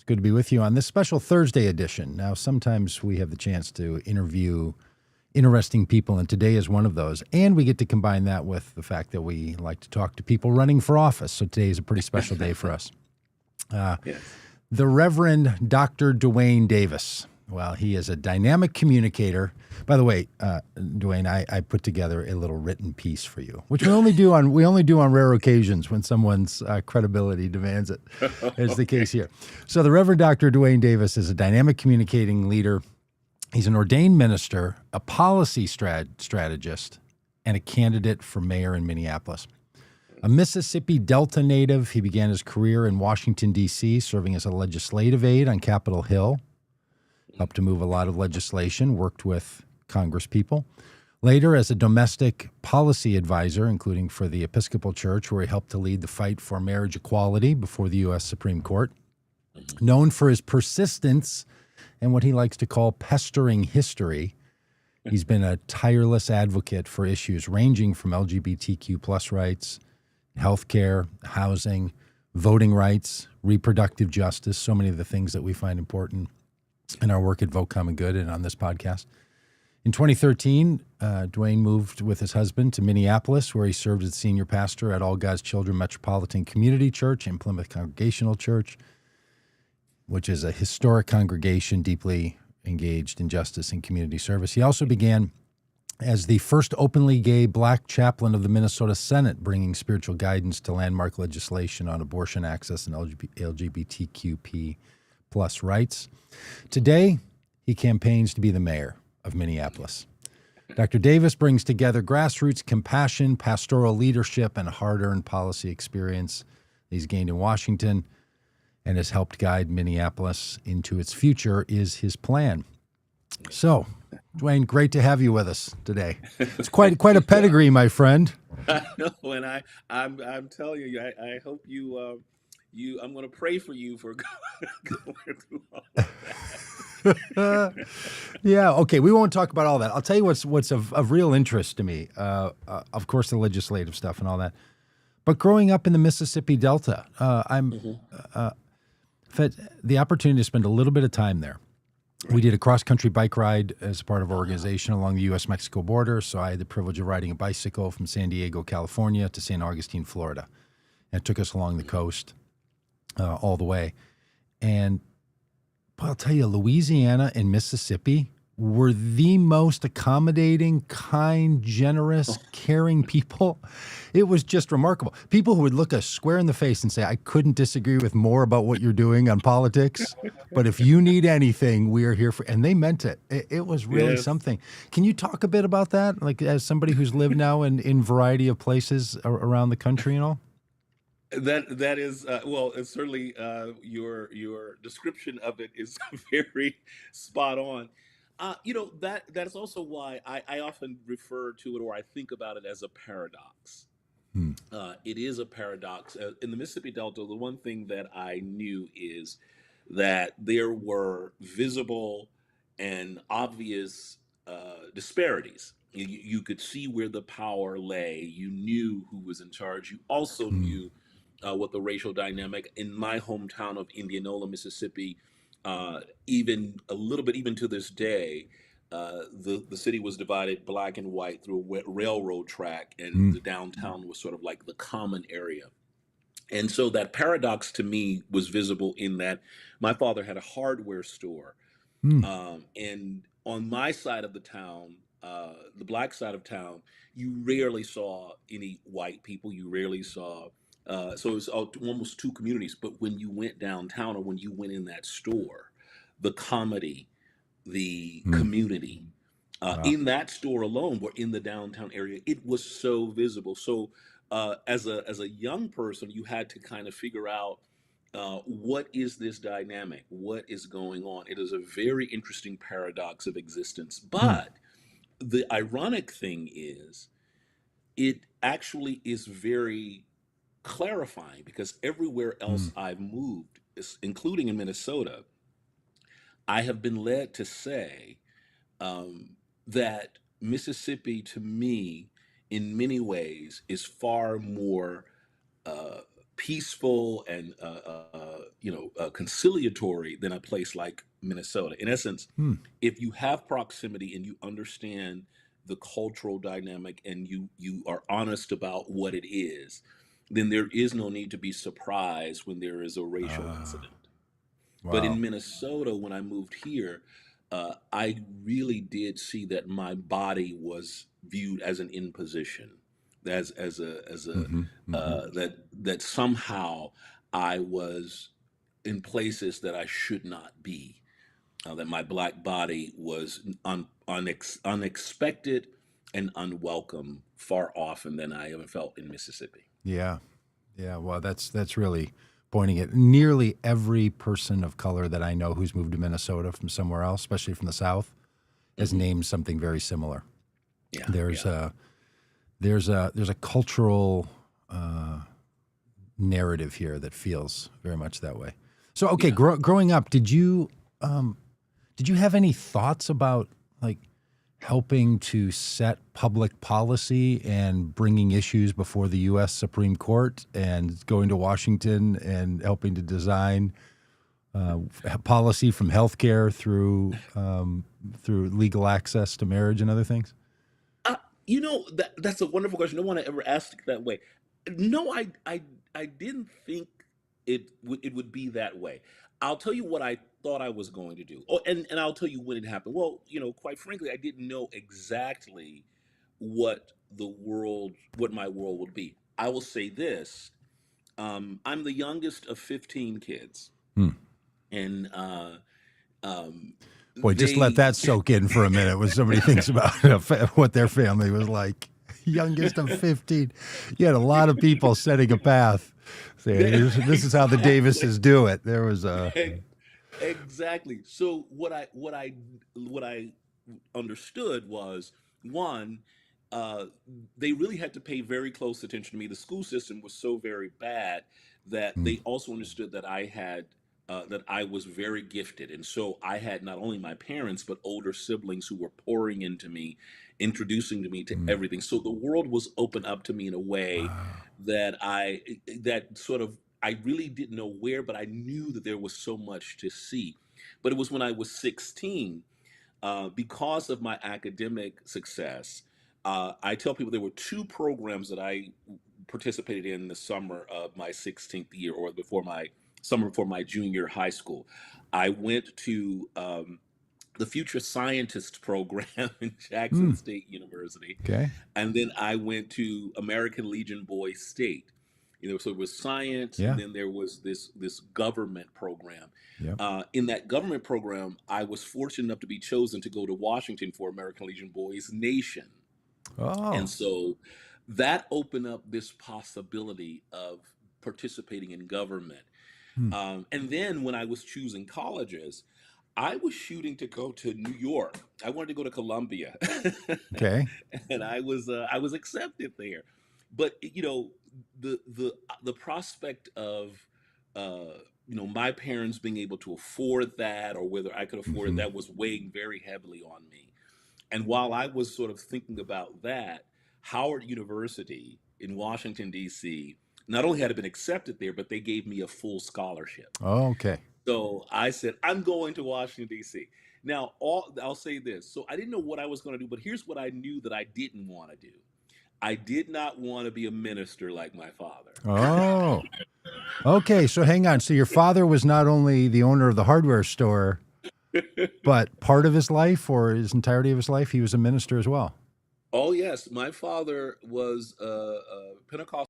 It's good to be with you on this special Thursday edition. Now, sometimes we have the chance to interview interesting people, and today is one of those. And we get to combine that with the fact that we like to talk to people running for office. So today is a pretty special day for us. Yes. The Reverend Dr. DeWayne Davis. Well, he is a dynamic communicator. By the way, DeWayne, I put together a little written piece for you, which we only do on rare occasions when someone's credibility demands it, as the case here. So the Reverend Dr. DeWayne Davis is a dynamic communicating leader. He's an ordained minister, a policy strategist, and a candidate for mayor in Minneapolis. A Mississippi Delta native, he began his career in Washington, D.C., serving as a legislative aide on Capitol Hill. Helped to move a lot of legislation, worked with congresspeople. Later, as a domestic policy advisor, including for the Episcopal Church, where he helped to lead the fight for marriage equality before the U.S. Supreme Court. Known for his persistence and what he likes to call pestering history, he's been a tireless advocate for issues ranging from LGBTQ plus rights, healthcare, housing, voting rights, reproductive justice, so many of the things that we find important in our work at Vote Common Good and on this podcast. In 2013, DeWayne moved with his husband to Minneapolis, where he served as senior pastor at All God's Children Metropolitan Community Church and Plymouth Congregational Church, which is a historic congregation deeply engaged in justice and community service. He also began as the first openly gay black chaplain of the Minnesota Senate, bringing spiritual guidance to landmark legislation on abortion access and LGBTQP plus rights. Today, he campaigns to be the mayor of Minneapolis. Dr. Davis brings together grassroots compassion, pastoral leadership, and hard-earned policy experience he's gained in Washington and has helped guide Minneapolis into its future is his plan. So, DeWayne, great to have you with us today. It's quite a pedigree, my friend. I know, and I'm telling you, I hope you I'm going to pray for you for going through all that. Yeah, okay, we won't talk about all that. I'll tell you what's of real interest to me. Of course, the legislative stuff and all that. But growing up in the Mississippi Delta, I've had the opportunity to spend a little bit of time there. We did a cross-country bike ride as part of our organization along the U.S.-Mexico border, so I had the privilege of riding a bicycle from San Diego, California to St. Augustine, Florida. And it took us along the coast all the way. And but I'll tell you, Louisiana and Mississippi were the most accommodating, kind, generous, caring people. It was just remarkable. People who would look us square in the face and say, I couldn't disagree with more about what you're doing on politics, but if you need anything, we are here for, and they meant it. It was really something. Can you talk a bit about that? Like as somebody who's lived now in a variety of places around the country and all? That is well, it's certainly your description of it is very spot on. That's also why I often refer to it, or I think about it as a paradox. It is a paradox. In the Mississippi Delta, the one thing that I knew is that there were visible and obvious disparities. You could see where the power lay. You knew who was in charge. You also knew what the racial dynamic in my hometown of Indianola, Mississippi, even a little bit, even to this day, the city was divided black and white through a railroad track, and the downtown was sort of like the common area. And so that paradox to me was visible in that my father had a hardware store. And on my side of the town, the black side of town, you rarely saw any white people. You rarely saw, so it was almost two communities. But when you went downtown or when you went in that store, the comedy, the community, in that store alone, or in the downtown area, it was so visible. So as a young person, you had to kind of figure out what is this dynamic? What is going on? It is a very interesting paradox of existence. But the ironic thing is, it actually is very clarifying, because everywhere else I've moved, including in Minnesota, I have been led to say that Mississippi, to me, in many ways, is far more peaceful and conciliatory than a place like Minnesota. In essence, Hmm. if you have proximity and you understand the cultural dynamic and you are honest about what it is, then there is no need to be surprised when there is a racial Ah, incident. But wow. in Minnesota, when I moved here, I really did see that my body was viewed as an imposition, as a Hmm. Hmm. that somehow I was in places that I should not be. That my black body was unexpected and unwelcome far often than I ever felt in Mississippi. Yeah. Yeah. Well, that's really pointing at nearly every person of color that I know who's moved to Minnesota from somewhere else, especially from the South, has Hmm. named something very similar. Yeah, There's yeah. a there's a cultural uh, narrative here that feels very much that way. So, okay, Yeah. growing up, did you have any thoughts about like helping to set public policy and bringing issues before the U.S. Supreme Court and going to Washington and helping to design policy from healthcare through legal access to marriage and other things? Uh, that's a wonderful question. No one ever asked it that way. No, I didn't think it would be that way. I'll tell you what I thought I was going to do. Oh, and I'll tell you when it happened. Well, quite frankly, I didn't know exactly what my world would be. I will say this: I'm the youngest of 15 kids, Hmm. and um, Boy, just let they that soak in for a minute when somebody thinks about what their family was like. Youngest of 15. You had a lot of people setting a path. Saying, this is how the exactly. Davises do it. There was a. Exactly. So what I understood was, one, uh, they really had to pay very close attention to me. The school system was so very bad that Hmm. they also understood that I was very gifted, and so I had not only my parents but older siblings who were pouring into me, introducing to me to Hmm. everything. So the world was open up to me in a way Wow. that that sort of I really didn't know where, but I knew that there was so much to see. But it was when I was 16, because of my academic success. I tell people there were two programs that I participated in the summer of my 16th year, or before my summer before my junior high school. I went to the Future Scientist program in Hmm. Jackson State University, Okay. and then I went to American Legion Boys State. So it was science, and Yeah. then there was this government program. Yep. In that government program, I was fortunate enough to be chosen to go to Washington for American Legion Boys Nation, and Oh. so that opened up this possibility of participating in government. Hmm. And then when I was choosing colleges, I was shooting to go to New York. I wanted to go to Columbia, Okay. and I was accepted there. But the prospect of my parents being able to afford that, or whether I could afford it, Hmm. that was weighing very heavily on me. And while I was sort of thinking about that, Howard University in Washington D.C. not only had I been accepted there, but they gave me a full scholarship. Oh, okay. So I said, I'm going to Washington, D.C. Now, I'll say this. So I didn't know what I was going to do, but here's what I knew that I didn't want to do. I did not want to be a minister like my father. Oh. Okay. So hang on. So your father was not only the owner of the hardware store, but part of his life or his entirety of his life, he was a minister as well. Oh, yes. My father was a Pentecostal.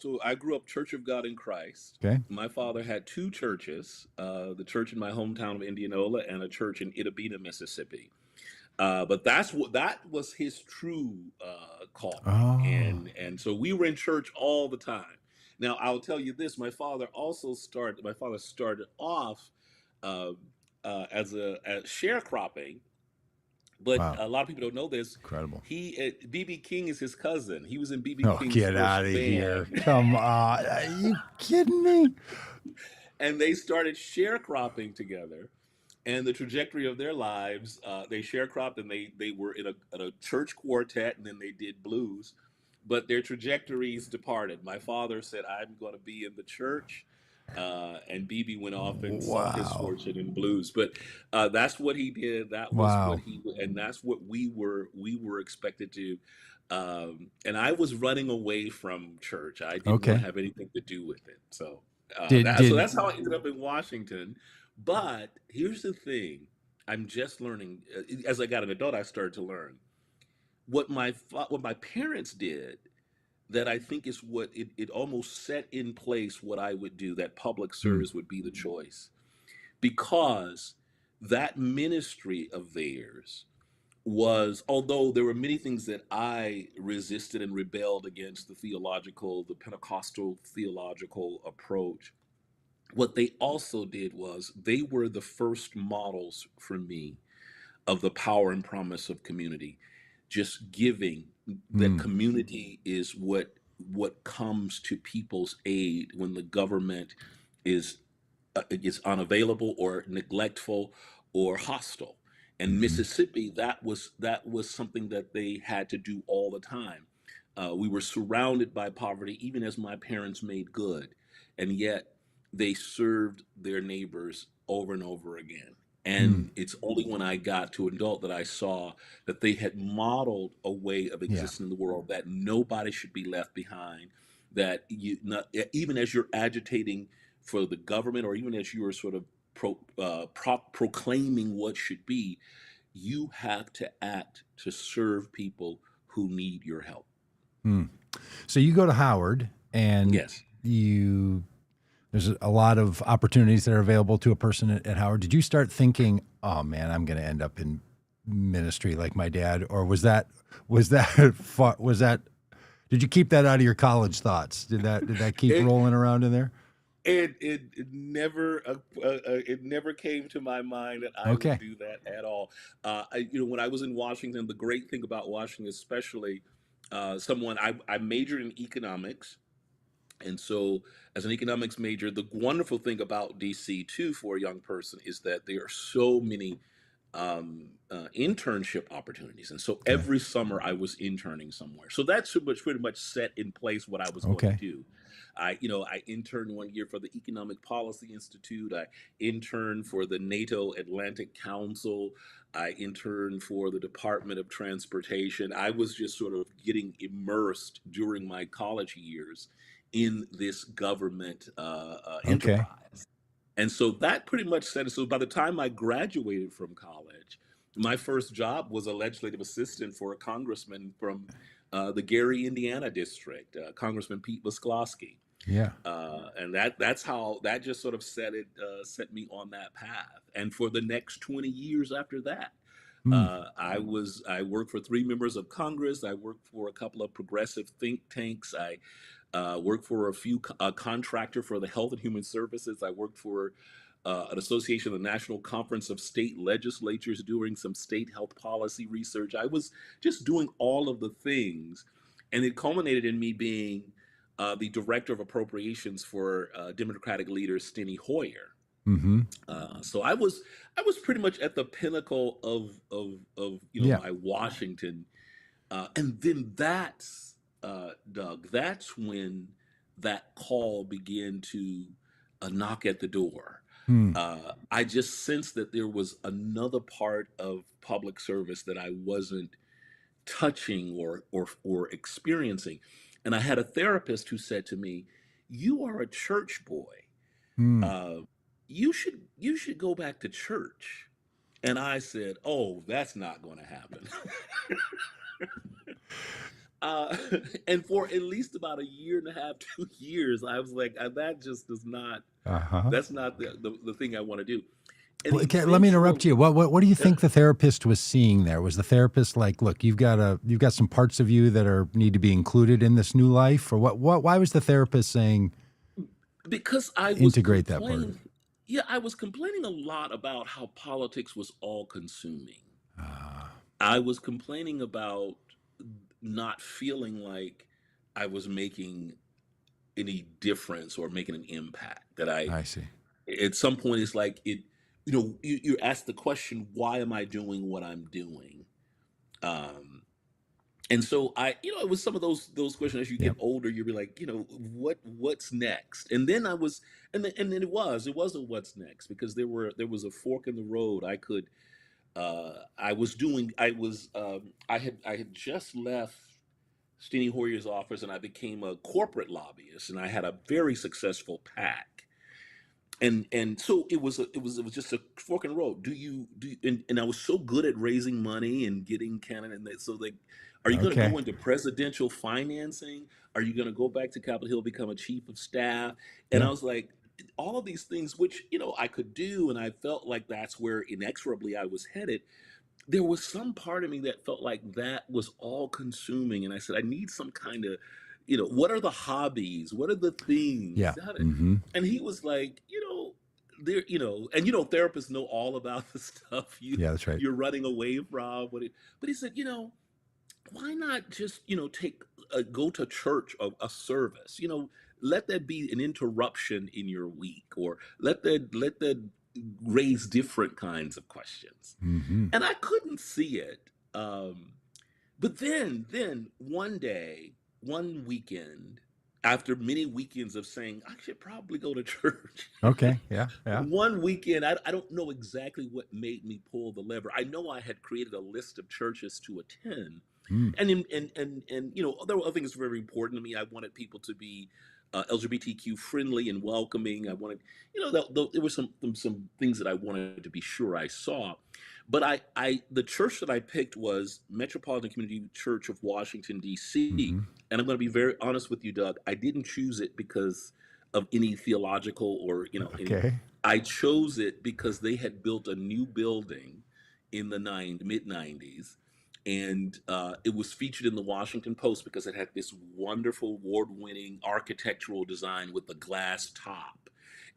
So I grew up Church of God in Christ. Okay. My father had two churches, the church in my hometown of Indianola and a church in Itabena, Mississippi. But that was his true calling, Oh, and so we were in church all the time. Now I'll tell you this: My father started off uh, as sharecropping, but wow. a lot of people don't know this. Incredible. BB King is his cousin. He was in BB Oh, King's get first out of here. band. Come on. Are you kidding me? And they started sharecropping together. And the trajectory of their lives, they sharecropped, and they were in a church quartet, and then they did blues. But their trajectories departed. My father said, "I'm going to be in the church," and BB went off and sought his Wow. fortune in blues. But that's what he did. Wow. And that's what we were expected to. And I was running away from church. I didn't want Okay. to have anything to do with it. So Did so did that's how I ended up in Washington. But here's the thing: I'm just learning. As I got an adult, I started to learn what my parents did. That I think is what it almost set in place what I would do. That public mm, service would be the choice, because that ministry of theirs was, although there were many things that I resisted and rebelled against, the Pentecostal theological approach. What they also did was they were the first models for me of the power and promise of community. Just giving, that mm, community is what comes to people's aid when the government is is unavailable or neglectful or hostile. And hmm. Mississippi, that was something that they had to do all the time. We were surrounded by poverty, even as my parents made good, and yet they served their neighbors over and over again. Mm, And it's only when I got to adult that I saw that they had modeled a way of yeah. existing in the world, that nobody should be left behind. That even as you're agitating for the government, or even as you are sort of proclaiming what should be, you have to act to serve people who need your help. Mm. So you go to Howard and Yes. you there's a lot of opportunities that are available to a person at Howard. Did you start thinking, "Oh man, I'm going to end up in ministry like my dad," or was that was that did you keep that out of your college thoughts? Did that keep It rolling around in there? it never came to my mind that I would Okay. do that at all. When I was in Washington, the great thing about Washington, especially, I majored in economics. And so, as an economics major, the wonderful thing about DC too for a young person is that there are so many internship opportunities. And so Okay. every summer I was interning somewhere. So that's pretty much set in place what I was going to Okay. do. I interned one year for the Economic Policy Institute. I interned for the NATO Atlantic Council. I interned for the Department of Transportation. I was just sort of getting immersed during my college years in this government Okay. enterprise. And so that pretty much said it. So by the time I graduated from college, my first job was a legislative assistant for a congressman from the Gary, Indiana district, Congressman Pete Visclosky. Yeah. And that's how that just sort of set me on that path. And for the next 20 years after that, Mm. I worked for three members of Congress. I worked for a couple of progressive think tanks. I worked for a contractor for the Health and Human Services. I worked for an association of the National Conference of State Legislatures doing some state health policy research. I was just doing all of the things, and it culminated in me being the director of appropriations for Democratic leader Steny Hoyer. Mm-hmm. So I was pretty much at the pinnacle of Yeah. my Washington, and then that's Doug. That's when that call began to knock at the door. Mm. I just sensed that there was another part of public service that I wasn't touching or experiencing, and I had a therapist who said to me, "You are a church boy. Mm. Uh, you should go back to church." And I said, "Oh, that's not going to happen." uh, and for at least about a year and a half, 2 years, I was like, that just does not. Uh-huh. That's not the thing I want to do. And Well, okay, let me interrupt eventually, you. What do you think the therapist was seeing there? Was the therapist like, look, you've got some parts of you that need to be included in this new life, or what? Why was the therapist saying because I was integrate that part of it? complaining, yeah, I was complaining a lot about how politics was all consuming. Ah, I was complaining about not feeling like I was making any difference or making an impact. That I see. at some point, it's like you ask the question, why am I doing what I'm doing? Um, and so it was some of those questions. As you get Yep. older, you'll be like, what's next? And then and then it was a what's next, because there was a fork in the road. I had just left Steny Hoyer's office, and I became a corporate lobbyist, and I had a very successful PAC. And so it was just a fork in the road. And I was so good at raising money and getting Canada, and so like, are you going to Okay. go into presidential financing? Are you going to go back to Capitol Hill, become a chief of staff? And I Yeah. was like, all of these things, which I could do, and I felt like that's where inexorably I was headed. There was some part of me that felt like that was all consuming, and I said, I need some kind of, what are the hobbies, what are the Yeah. things, Mm-hmm. and he was like, there, and therapists know all about the stuff Yeah, that's right. you're running away from. But he said, why not just take go to church, a service, let that be an interruption in your week, or let that raise different kinds of questions. Mm-hmm. And I couldn't see it. But then one day, one weekend, after many weekends of saying I should probably go to church, Okay. Yeah. Yeah. one weekend, I don't know exactly what made me pull the lever. I know I had created a list of churches to attend, Mm. and there were other things very important to me. I wanted people to be LGBTQ friendly and welcoming. I wanted, there were some things that I wanted to be sure I saw. But the church that I picked was Metropolitan Community Church of Washington, D.C. Mm-hmm. And I'm going to be very honest with you, Doug. I didn't choose it because of any theological or any. Okay. I chose it because they had built a new building in the mid '90s, and it was featured in the Washington Post because it had this wonderful award-winning architectural design with the glass top,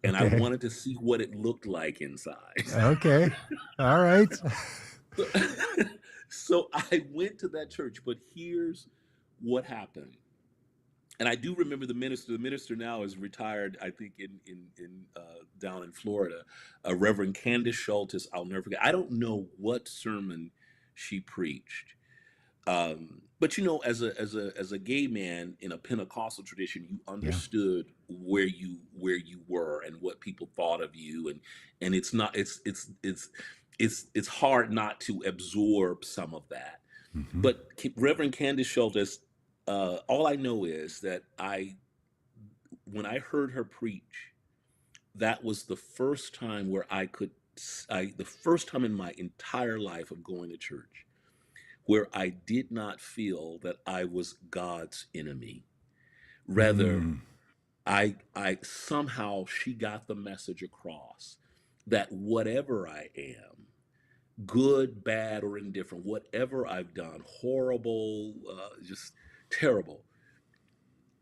and I Okay. wanted to see what it looked like inside. Okay. All right. So, so I went to that church, but here's what happened. And I do remember the minister. The minister now is retired, I think, in down in Florida. Reverend Candace Schultes. I'll never forget. I don't know what sermon she preached, but as a gay man in a Pentecostal tradition, you Yeah. understood where you were and what people thought of you, and it's not it's hard not to absorb some of that. Mm-hmm. But Reverend Candace Schultes, all I know is that when I heard her preach, that was the first time where the first time in my entire life of going to church, where I did not feel that I was God's enemy. Rather, Mm. I somehow she got the message across that whatever I am, good, bad, or indifferent, whatever I've done, horrible, just terrible,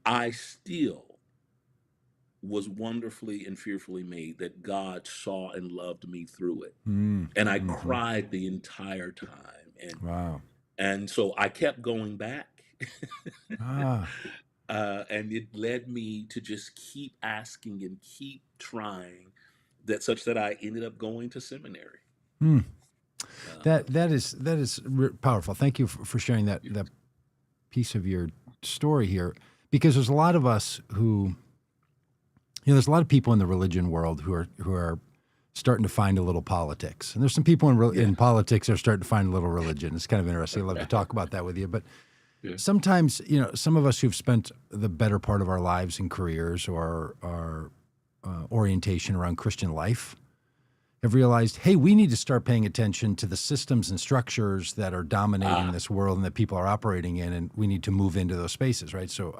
I still was wonderfully and fearfully made, that God saw and loved me through it. Mm. And I Mm-hmm. cried the entire time. Wow. And so I kept going back. Ah. And it led me to just keep asking and keep trying, such that I ended up going to seminary. Hmm. Uh, That is powerful. Thank you for sharing that piece of your story here, because there's a lot of us who, there's a lot of people in the religion world who are starting to find a little politics, and there's some people in politics that are starting to find a little religion. It's kind of interesting. I'd love to talk about that with you, but Yeah. sometimes, some of us who've spent the better part of our lives in careers or our orientation around Christian life have realized, hey, we need to start paying attention to the systems and structures that are dominating this world and that people are operating in, and we need to move into those spaces, right? So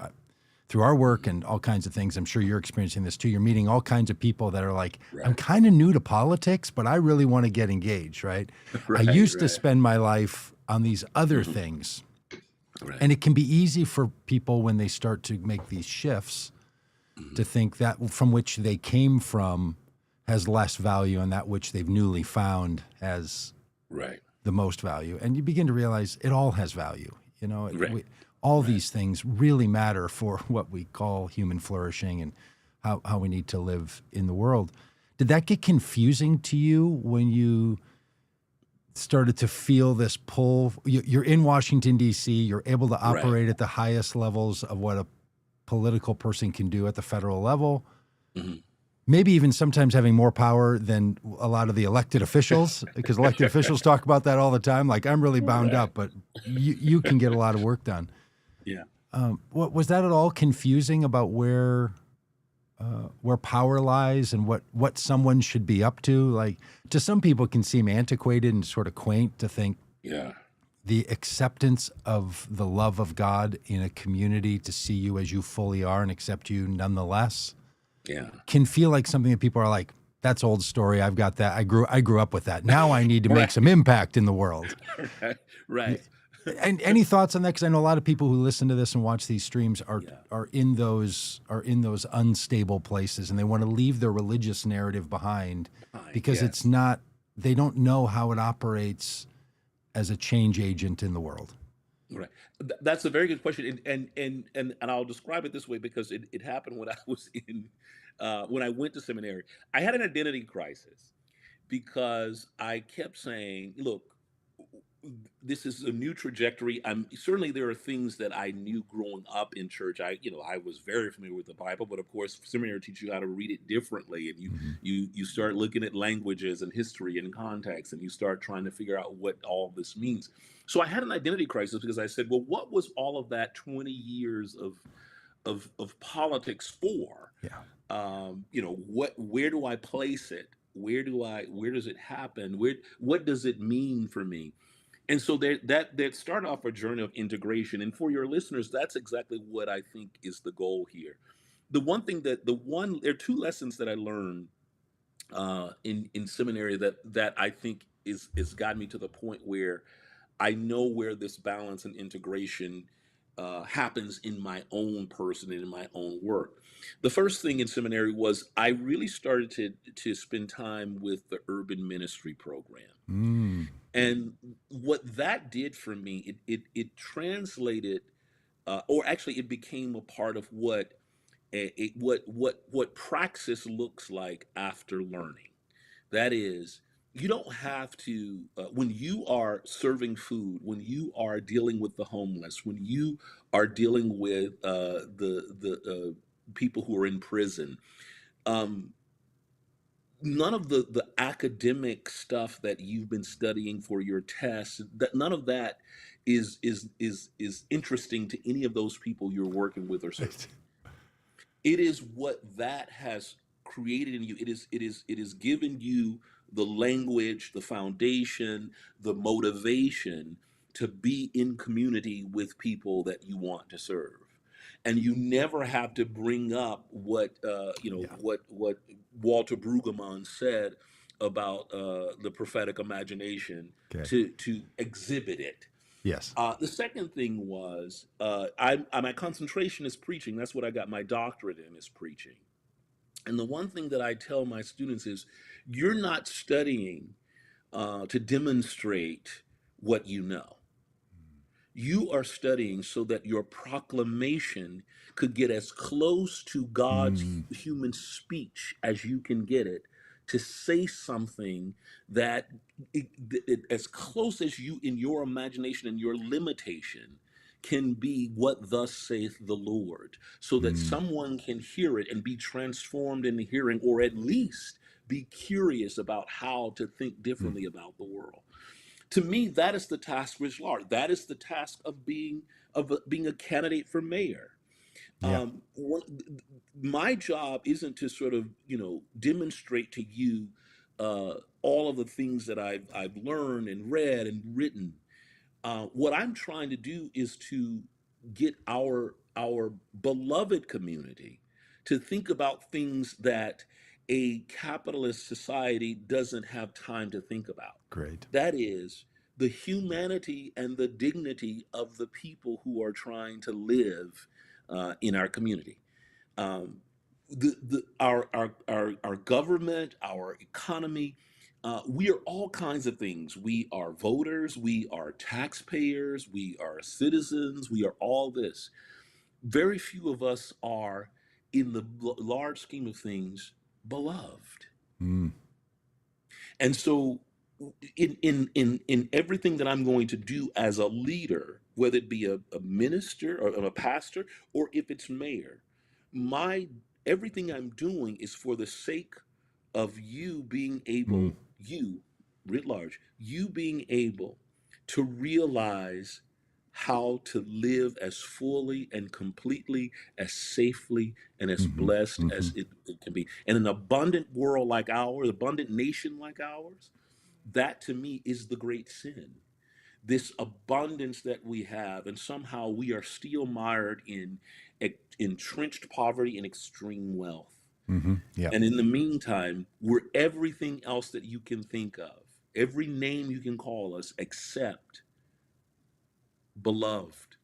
through our work and all kinds of things, I'm sure you're experiencing this too. You're meeting all kinds of people that are like, I'm Right. kind of new to politics, but I really want to get engaged, right? I Right. used to Right. spend my life on these other things. Right. And it can be easy for people when they start to make these shifts to think that from which they came from has less value and that which they've newly found has Right. the most value. And you begin to realize it all has value. You know, Right. all these things really matter for what we call human flourishing and how we need to live in the world. Did that get confusing to you when you started to feel this pull? You're in Washington, D.C., you're able to operate at the highest levels of what a political person can do at the federal level. Mhm. Maybe even sometimes having more power than a lot of the elected officials, because elected officials talk about that all the time. Like, I'm really bound Right. up, but you can get a lot of work done. Yeah. What was that at all confusing about where power lies and what someone should be up to? Like, to some people, it can seem antiquated and sort of quaint to think Yeah. the acceptance of the love of God in a community to see you as you fully are and accept you nonetheless Yeah. can feel like something that people are like, that's old story. I've got that. I grew up with that. Now I need to make some impact in the world. Right. Right. And any thoughts on that? Because I know a lot of people who listen to this and watch these streams are in those unstable places, and they want to leave their religious narrative behind because it's not. They don't know how it operates as a change agent in the world. Right. That's a very good question, and I'll describe it this way because it happened when I was in when I went to seminary. I had an identity crisis because I kept saying, "Look, this is a new trajectory. I'm certainly there are things that I knew growing up in church. I was very familiar with the Bible, but of course, seminary teaches you how to read it differently, and you start looking at languages and history and context, and you start trying to figure out what all this means. So I had an identity crisis because I said, well, what was all of that 20 years of politics for? Yeah. Where do I place it? Where does it happen? What does it mean for me? And so that started off a journey of integration. And for your listeners, that's exactly what I think is the goal here. There are two lessons that I learned in seminary that I think is got me to the point where I know where this balance and integration happens in my own person and in my own work. The first thing in seminary was I really started to spend time with the urban ministry program. Mm. And what that did for me, it translated, or actually, it became a part of what praxis looks like after learning. That is, you don't have to when you are serving food, when you are dealing with the homeless, when you are dealing with the people who are in prison. Um, None of the academic stuff that you've been studying for your tests, that none of that is interesting to any of those people you're working with or serving. It is what that has created in you. It is given you the language, the foundation, the motivation to be in community with people that you want to serve. And you never have to bring up Yeah. what Walter Brueggemann said about the prophetic imagination Okay. to exhibit it. Yes. The second thing was my concentration is preaching. That's what I got my doctorate in, is preaching. And the one thing that I tell my students is, you're not studying to demonstrate what you know. You are studying so that your proclamation could get as close to God's Mm. human speech as you can get it, to say something that as close as you in your imagination and your limitation can be what thus saith the Lord, so that Mm. someone can hear it and be transformed in the hearing, or at least be curious about how to think Mm. differently about the world. To me, that is the task writ large. That is the task of being a candidate for mayor. Yeah. My job isn't to sort of demonstrate to you all of the things that I've learned and read and written, what I'm trying to do is to get our beloved community to think about things that a capitalist society doesn't have time to think about. Great. That is the humanity and the dignity of the people who are trying to live in our community. Um, our government, our economy, we are all kinds of things. We are voters, we are taxpayers, we are citizens, we are all this. Very few of us are, in the large scheme of things, beloved. Mm. And so, in everything that I'm going to do as a leader, whether it be a minister or a pastor, or if it's mayor, my everything I'm doing is for the sake of you being able, Mm. you writ large, you being able to realize how to live as fully and completely, as safely and as Hmm. blessed Hmm. as it can be. And an abundant world like ours, abundant nation like ours, that to me is the great sin. This abundance that we have, and somehow we are still mired in entrenched poverty and extreme wealth. Hmm. Yeah. And in the meantime, we're everything else that you can think of, every name you can call us, except beloved,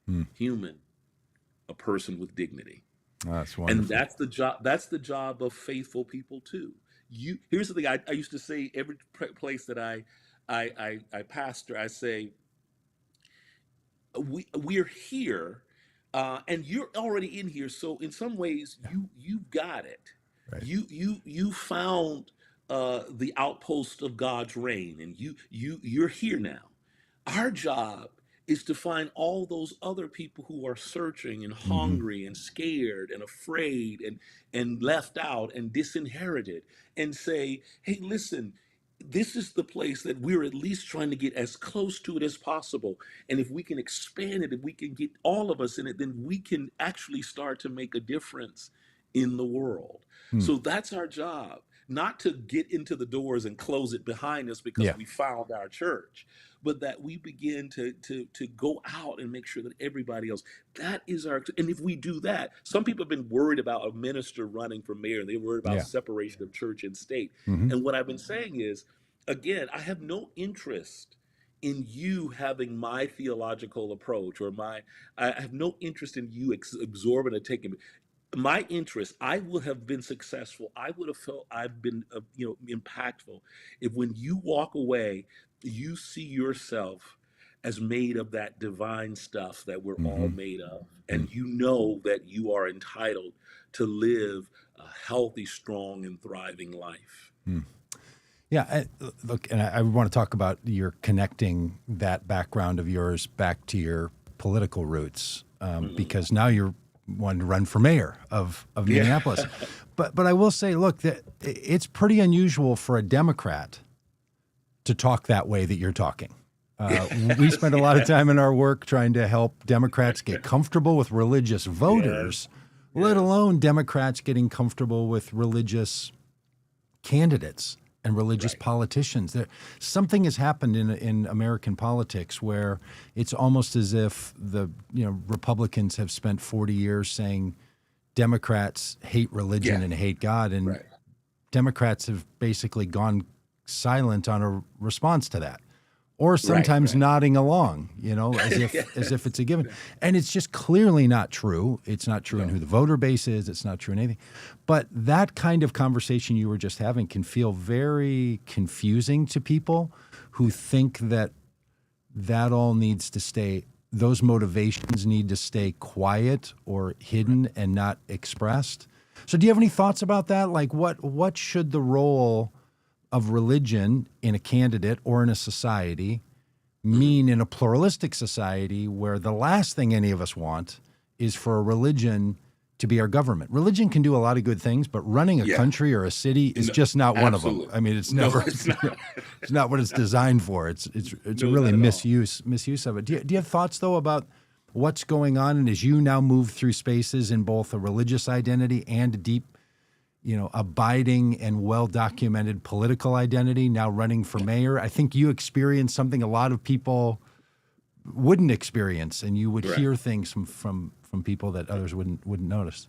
Mm. human, a person with dignity. Oh, that's And wonderful. that's the job. That's the job of faithful people too. Here's the thing. I used to say every place that I pastor, I say we're here, and you're already in here. So in some ways, Yeah. you've got it. Right. You found the outpost of God's reign, and you're here now. Our job is to find all those other people who are searching and Hmm. hungry and scared and afraid and left out and disinherited, and say, hey, listen, this is the place that we're at least trying to get as close to it as possible. And if we can expand it, if we can get all of us in it, then we can actually start to make a difference in the world. Mm. So that's our job, not to get into the doors and close it behind us because Yeah. we found our church, but that we begin to go out and make sure that everybody else, that is our, and if we do that, some people have been worried about a minister running for mayor, and they're worried about Yeah. separation of church and state. Hmm. And what I've been saying is, again, I have no interest in you having my theological approach, or I have no interest in you absorbing or taking my interest. I would have been successful, I would have felt I've been impactful, if when you walk away, you see yourself as made of that divine stuff that we're all Hmm. made of, Mm. and you know that you are entitled to live a healthy, strong, and thriving life. Mm. Yeah, look, and I want to talk about your connecting that background of yours back to your political roots, because now you're wanting to run for mayor of Yeah. Minneapolis. But I will say, look, that it's pretty unusual for a Democrat to talk that way that you're talking. We spend a lot of time in our work trying to help Democrats get comfortable with religious voters, let alone Democrats getting comfortable with religious candidates and religious Right. politicians. Something has happened in American politics where it's almost as if the Republicans have spent 40 years saying Democrats hate religion Yeah. and hate God, and Right. Democrats have basically gone silent on a response to that, or Right. sometimes Right. nodding along, as if it's a given. And it's just clearly not true. It's not true in No. who the voter base is. It's not true in anything. But that kind of conversation you were just having can feel very confusing to people who think that all needs to stay, those motivations need to stay quiet or hidden and not expressed. So do you have any thoughts about that? Like what should the role of religion in a candidate or in a society mean in a pluralistic society where the last thing any of us want is for a religion to be our government? Religion can do a lot of good things, but running a Yeah. country or a city is No, just not one of them. absolutely. I mean, it's No, never, it's not. it's not what it's designed for. It's a No, really not at all. misuse of it. Do you have thoughts though about what's going on, and as you now move through spaces in both a religious identity and a deep abiding and well-documented political identity, now running for mayor. I think you experienced something a lot of people wouldn't experience, and you would Right. hear things from people that others wouldn't notice.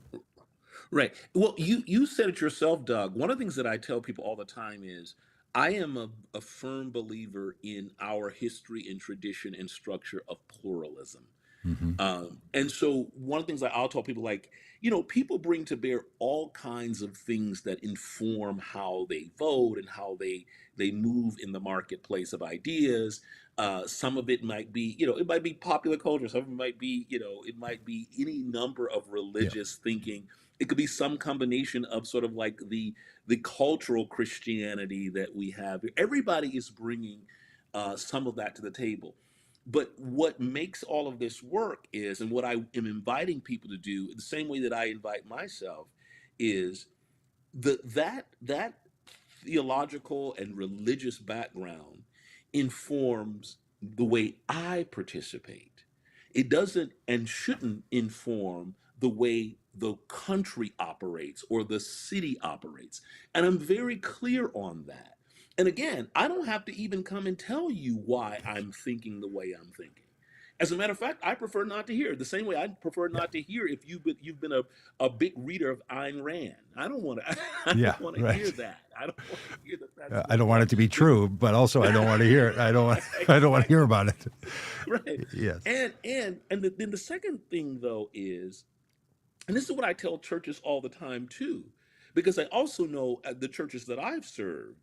Right. Well, you said it yourself, Doug. One of the things that I tell people all the time is I am a firm believer in our history and tradition and structure of pluralism. Hmm. And so one of the things I'll tell people, like, people bring to bear all kinds of things that inform how they vote and how they move in the marketplace of ideas. Some of it might be, it might be popular culture. Some of it might be, it might be any number of Yeah. religious thinking. It could be some combination of sort of like the cultural Christianity that we have. Everybody is bringing some of that to the table. But what makes all of this work is, and what I am inviting people to do, the same way that I invite myself, is that theological and religious background informs the way I participate. It doesn't and shouldn't inform the way the country operates or the city operates. And I'm very clear on that. And again, I don't have to even come and tell you why I'm thinking the way I'm thinking. As a matter of fact, I prefer not to hear. The same way I prefer Yeah. not to hear if you've been a big reader of Ayn Rand. I don't want to. I Yeah. don't want to Right. hear that. I don't want to hear that. That's I don't what want it to be true, but also I don't want to hear it. I don't want to hear about it. right. Yes. Then the second thing though is, and this is what I tell churches all the time too, because I also know at the churches that I've served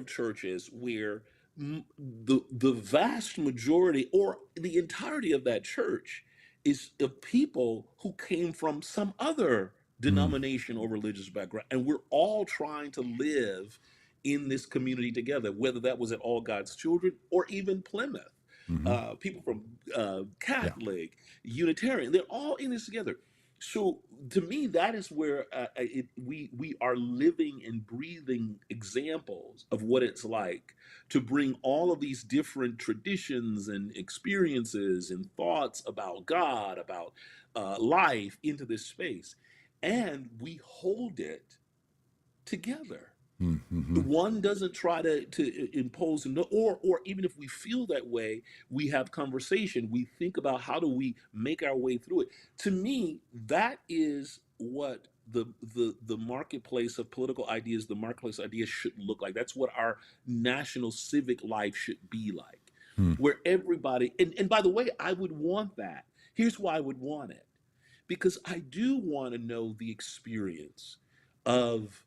churches where the vast majority or the entirety of that church is of people who came from some other Mm. denomination or religious background, and we're all trying to live in this community together, whether that was at All God's Children or even Plymouth. Hmm. People from Yeah. Catholic, Unitarian, they're all in this together. So to me, that is where we are living and breathing examples of what it's like to bring all of these different traditions and experiences and thoughts about God, about life into this space, and we hold it together. Mm-hmm. One doesn't try to impose no, or even if we feel that way, we have conversation, we think about how do we make our way through it. To me, that is what the marketplace of political ideas, the marketplace ideas should look like. That's what our national civic life should be like, Mm. where everybody, and by the way, I would want that. Here's why I would want it, because I do want to know the experience of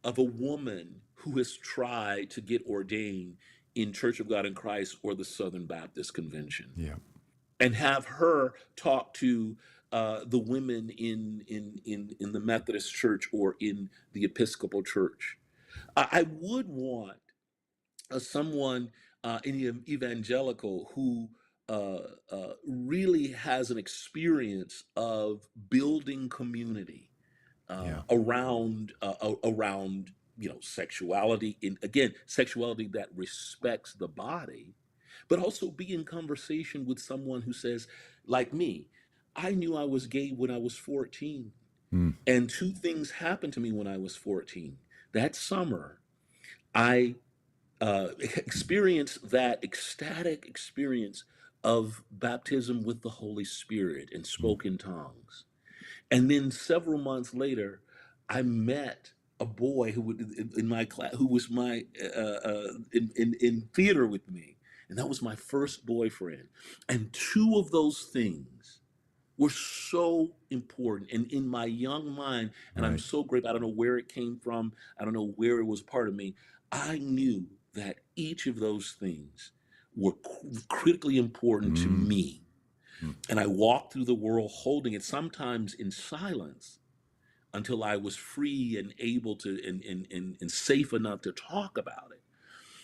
a woman who has tried to get ordained in Church of God in Christ or the Southern Baptist Convention, Yeah. and have her talk to the women in the Methodist Church or in the Episcopal Church. I would want someone in evangelical who really has an experience of building community Yeah. around sexuality, in again sexuality that respects the body, but also be in conversation with someone who says, like me, I knew I was gay when I was 14, Mm. and two things happened to me when I was 14. That summer I experienced that ecstatic experience of baptism with the Holy Spirit and Mm. spoke in tongues. And then several months later, I met a boy who would in my class, who was my in theater with me, and that was my first boyfriend. And two of those things were so important, and in my young mind, and I'm Right. so grateful. I don't know where it came from. I don't know where it was part of me. I knew that each of those things were critically important to Mm. me, Mm. and I walked through the world holding it, sometimes in silence, until I was free and able to and safe enough to talk about it.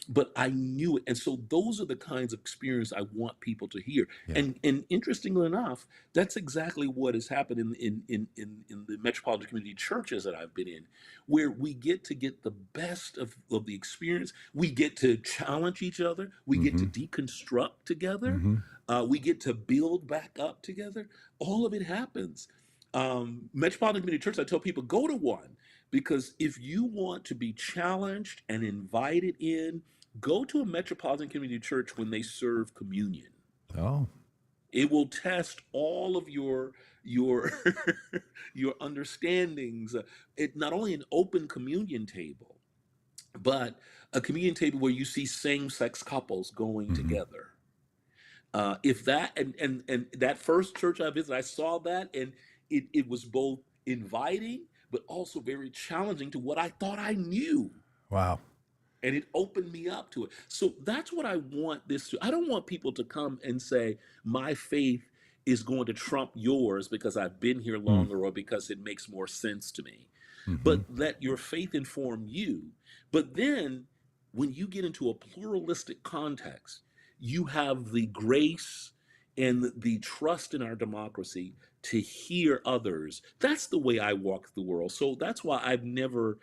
But I knew it. And so those are the kinds of experience I want people to hear. Yeah. And interestingly enough, that's exactly what has happened in the Metropolitan community churches that I've been in, where we get to get the best of the experience. We get to challenge each other. We get to Mm-hmm. deconstruct together. Mm-hmm. We get to build back up together. All of it happens. Metropolitan Community Church, I tell people, go to one. Because if you want to be challenged and invited in, go to a Metropolitan Community Church when they serve communion. Oh. It will test all of your your understandings. It not only an open communion table, but a communion table where you see same-sex couples going Hmm. together. If that and that first church I visited, I saw that, and it was both inviting but also very challenging to what I thought I knew, Wow. and it opened me up to it. So that's what I want this to. I don't want people to come and say my faith is going to trump yours because I've been here longer or because it makes more sense to me. Mm-hmm. But let your faith inform you. But then when you get into a pluralistic context, you have the grace and the trust in our democracy to hear others. That's the way I walk the world. So that's why I've never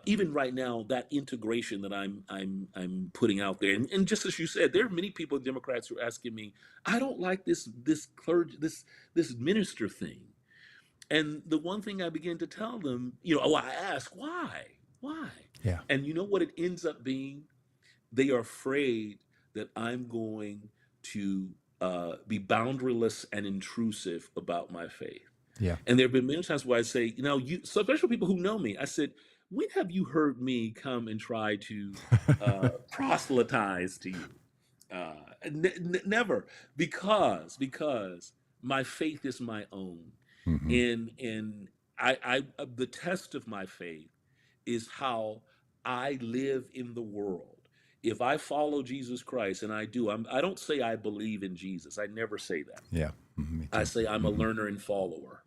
even right now, that integration that I'm putting out there, and just as you said, there are many people, Democrats, who are asking me, I don't like this clergy, this minister thing. And the one thing I begin to tell them, I ask why, Yeah. and you know what it ends up being? They are afraid that I'm going to be boundaryless and intrusive about my faith. Yeah. And there have been many times where I say, so especially people who know me, I said, when have you heard me come and try to proselytize to you? Never, because my faith is my own, Hmm. and the test of my faith is how I live in the world. If I follow Jesus Christ, and I don't say I believe in Jesus. I never say that. Yeah. Me I too. say I'm a Hmm. learner and follower,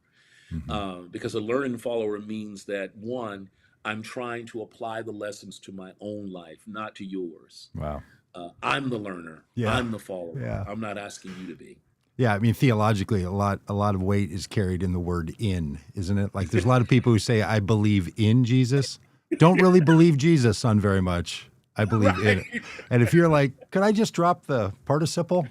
Hmm. because a learner and follower means that one, I'm trying to apply the lessons to my own life, not to yours. Wow. I'm the learner. Yeah. I'm the follower. Yeah. I'm not asking you to be. Yeah, I mean theologically, a lot of weight is carried in the word "in," isn't it? Like there's a lot of people who say, "I believe in Jesus," don't really believe Jesus on very much. I believe in it, Right. and if you're like, "Could I just drop the participle?"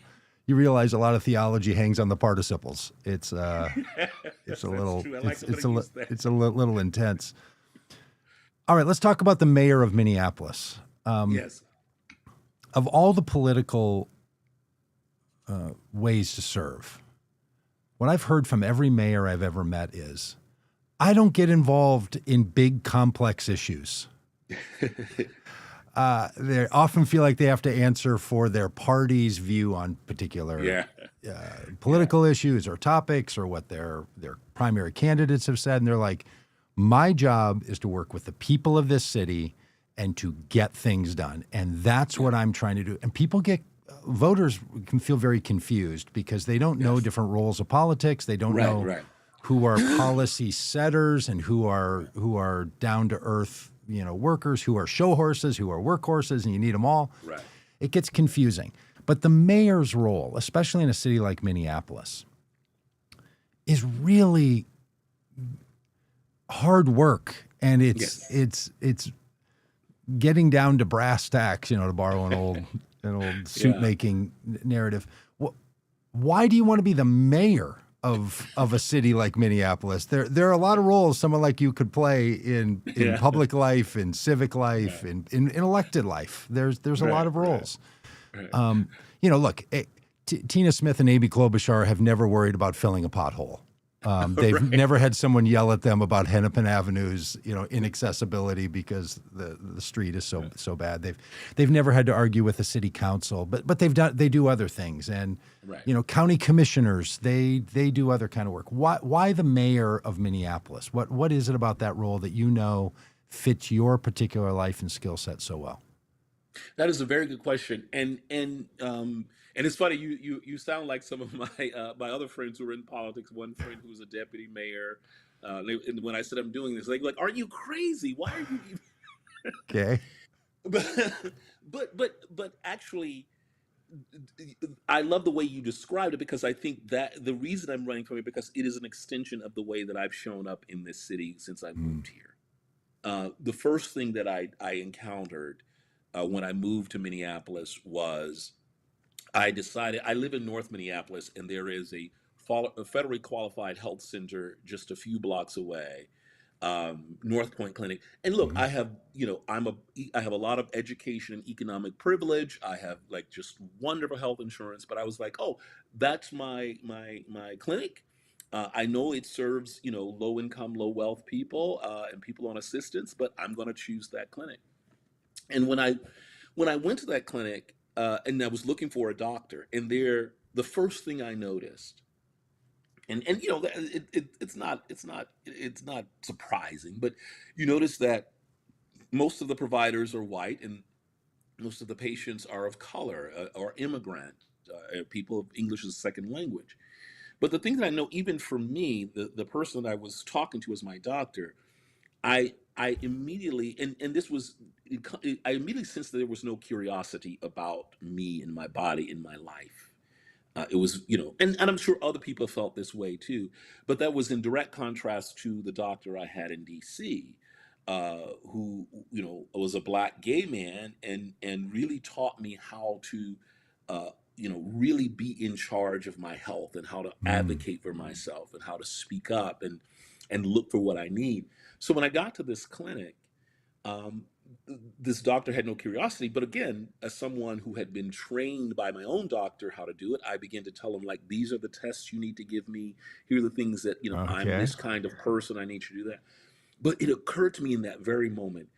You realize a lot of theology hangs on the participles. It's Yes, a that's little, true. I like it's the way it's to a use that. it's a little intense. All right, let's talk about the mayor of Minneapolis. Yes. Of all the political ways to serve, what I've heard from every mayor I've ever met is, I don't get involved in big, complex issues. They often feel like they have to answer for their party's view on particular Yeah. Yeah. political issues or topics or what their primary candidates have said. And they're like, my job is to work with the people of this city and to get things done. And that's Yeah. what I'm trying to do. And voters can feel very confused because they don't know Yes. different roles of politics. They don't Right. know Right. who are policy setters and who are down to earth, workers, who are show horses, who are workhorses, and you need them all. Right. It gets confusing. But the mayor's role, especially in a city like Minneapolis, is really hard work, and it's Yes. it's it's getting down to brass tacks, to borrow an old suit Yeah. making narrative. Why do you want to be the mayor of a city like Minneapolis? There are a lot of roles someone like you could play in Yeah. public life, in civic life, Right. in elected life. There's a lot Right. of Right. roles. Right. Look, Tina Smith and Amy Klobuchar have never worried about filling a pothole. They've Right. never had someone yell at them about Hennepin Avenue's, inaccessibility because the street is so bad. They've never had to argue with the city council, but they do other things, and Right. county commissioners, they do other kind of work. Why the mayor of Minneapolis? What is it about that role that fits your particular life and skill set so well? That is a very good question, and it's funny. You sound like some of my other friends who are in politics. One friend who's a deputy mayor. And when I said I'm doing this, they go like, "Are you crazy? Why are you even?" Okay. But but actually, I love the way you described it, because I think that the reason I'm running from it, because it is an extension of the way that I've shown up in this city since I Mm. moved here. The first thing that I encountered when I moved to Minneapolis was, I decided, I live in North Minneapolis, and there is a federally qualified health center just a few blocks away. North Point Clinic. And look, Hmm. I have, I have a lot of education and economic privilege. I have like just wonderful health insurance, but I was like, oh, that's my clinic. I know it serves, low income, low wealth people and people on assistance, but I'm going to choose that clinic. And when I went to that clinic and I was looking for a doctor, and there, the first thing I noticed, and it's not surprising, but you notice that most of the providers are white and most of the patients are of color or immigrant people of English as a second language. But the thing that I know, even for me, the person that I was talking to as my doctor, I immediately, and this was, I immediately sensed that there was no curiosity about me and my body in my life. It was, and I'm sure other people felt this way too, but that was in direct contrast to the doctor I had in DC, who, was a black gay man and really taught me how to, really be in charge of my health and how to Mm. advocate for myself and how to speak up and look for what I need. So when I got to this clinic, um, this doctor had no curiosity, but again, as someone who had been trained by my own doctor how to do it, I began to tell him, like, these are the tests you need to give me. Here are the things that, I'm Okay. this kind of person, I need you to do that. But it occurred to me in that very moment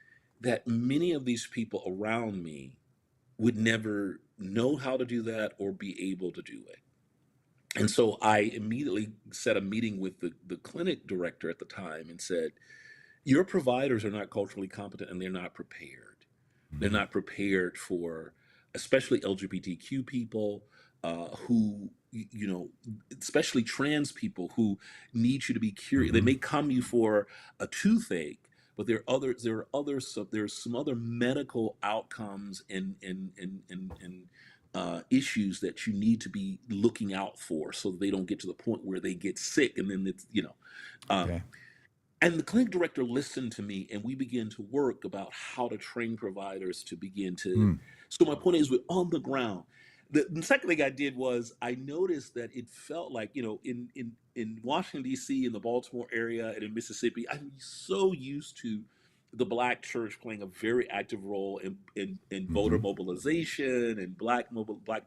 that many of these people around me would never know how to do that or be able to do it. And so I immediately set a meeting with the clinic director at the time and said, your providers are not culturally competent and they're not prepared. They're Hmm. not prepared for, especially LGBTQ people, who, especially trans people who need you to be curious. They may Hmm. come you for a toothache, but there's some other medical outcomes and issues that you need to be looking out for so that they don't get to the point where they get sick and then um, Okay. and the clinic director listened to me, and we began to work about how to train providers to begin to. Mm. So my point is, we're on the ground. The second thing I did was I noticed that it felt like, in Washington D.C., in the Baltimore area, and in Mississippi, I'm so used to the Black church playing a very active role in voter Hmm. mobilization and Black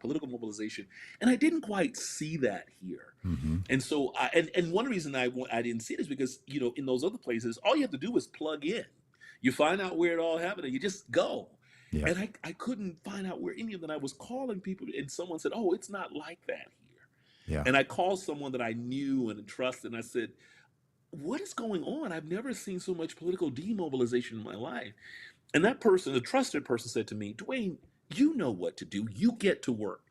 political mobilization, and I didn't quite see that here. Hmm. And so, and one reason I didn't see it is because, in those other places, all you have to do is plug in. You find out where it all happened, and you just go. Yeah. And I couldn't find out where any of that. I was calling people, and someone said, "Oh, it's not like that here." Yeah. And I called someone that I knew and trusted, and I said, "What is going on? I've never seen so much political demobilization in my life." And that person, the trusted person, said to me, "DeWayne, you know what to do. You get to work."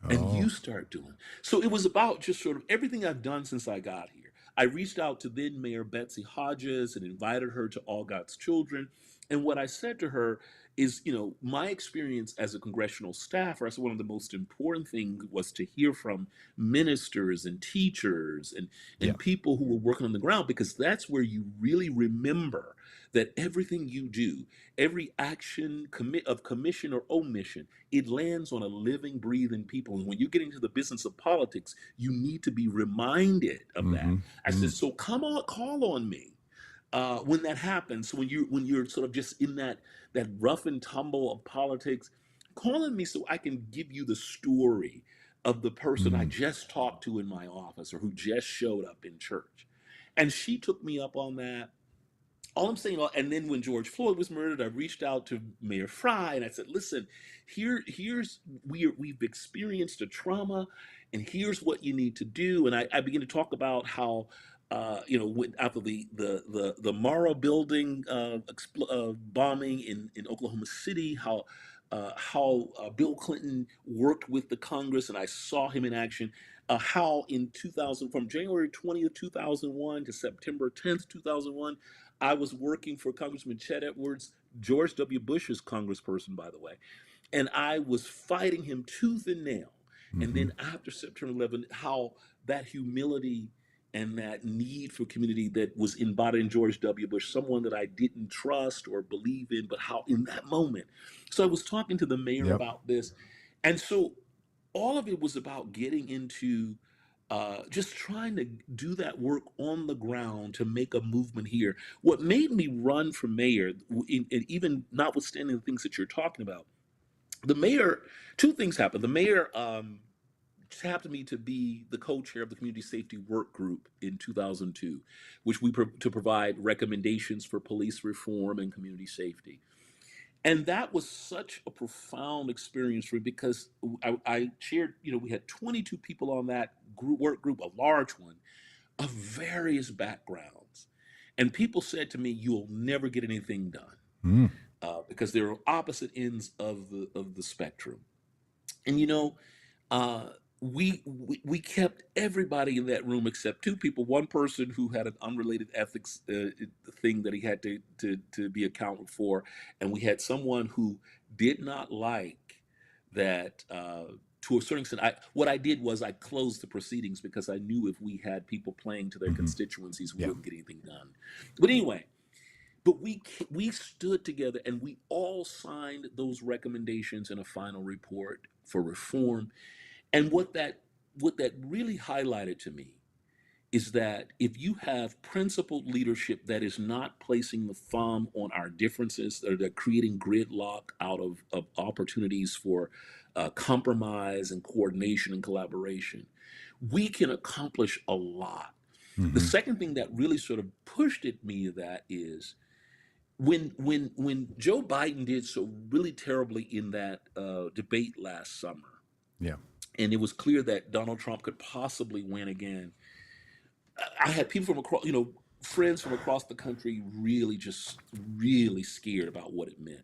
And you Oh. start doing. So it was about just sort of everything I've done since I got here. I reached out to then Mayor Betsy Hodges and invited her to All God's Children. And what I said to her is, my experience as a congressional staffer, I said one of the most important things was to hear from ministers and teachers Yeah. and people who were working on the ground, because that's where you really remember that everything you do, every action of commission or omission, it lands on a living, breathing people. And when you get into the business of politics, you need to be reminded of that. Hmm. I said, Mm. so come on, call on me when that happens. When you're sort of just in that rough and tumble of politics, call on me so I can give you the story of the person I Mm. just talked to in my office or who just showed up in church. And she took me up on that. All I'm saying, and then when George Floyd was murdered, I reached out to Mayor Fry and I said, "Listen, we've experienced a trauma, and here's what you need to do." And I began to talk about how, after the Mara building bombing in Oklahoma City, how Bill Clinton worked with the Congress, and I saw him in action. How in 2000, from January 20th, 2001 to September 10th, 2001, I was working for Congressman Chet Edwards, George W. Bush's congressperson, by the way, and I was fighting him tooth and nail. And Hmm. then after September 11th, how that humility and that need for community that was embodied in George W. Bush, someone that I didn't trust or believe in, but how in that moment. So I was talking to the mayor Yep. about this. And so all of it was about getting into just trying to do that work on the ground to make a movement here. What made me run for mayor, and even notwithstanding the things that you're talking about, the mayor, two things happened. The mayor tapped me to be the co-chair of the community safety work group in 2002, which to provide recommendations for police reform and community safety. And that was such a profound experience for me because I chaired, we had 22 people on that work group, a large one, of various backgrounds. And people said to me, "You'll never get anything done," Mm. because they're on opposite ends of the spectrum. And uh, we kept everybody in that room except two people. One person who had an unrelated ethics thing that he had to be accountable for, and we had someone who did not like that. To a certain extent, what I did was I closed the proceedings because I knew if we had people playing to their Hmm. constituencies, we Yeah. wouldn't get anything done. But anyway, but we stood together and we all signed those recommendations in a final report for reform. And what that really highlighted to me is that if you have principled leadership that is not placing the thumb on our differences, that are creating gridlock out of opportunities for compromise and coordination and collaboration, we can accomplish a lot. The Hmm. second thing that really sort of pushed at me that is when Joe Biden did so really terribly in that debate last summer, Yeah. and it was clear that Donald Trump could possibly win again. I had people from across, friends from across the country really just really scared about what it meant.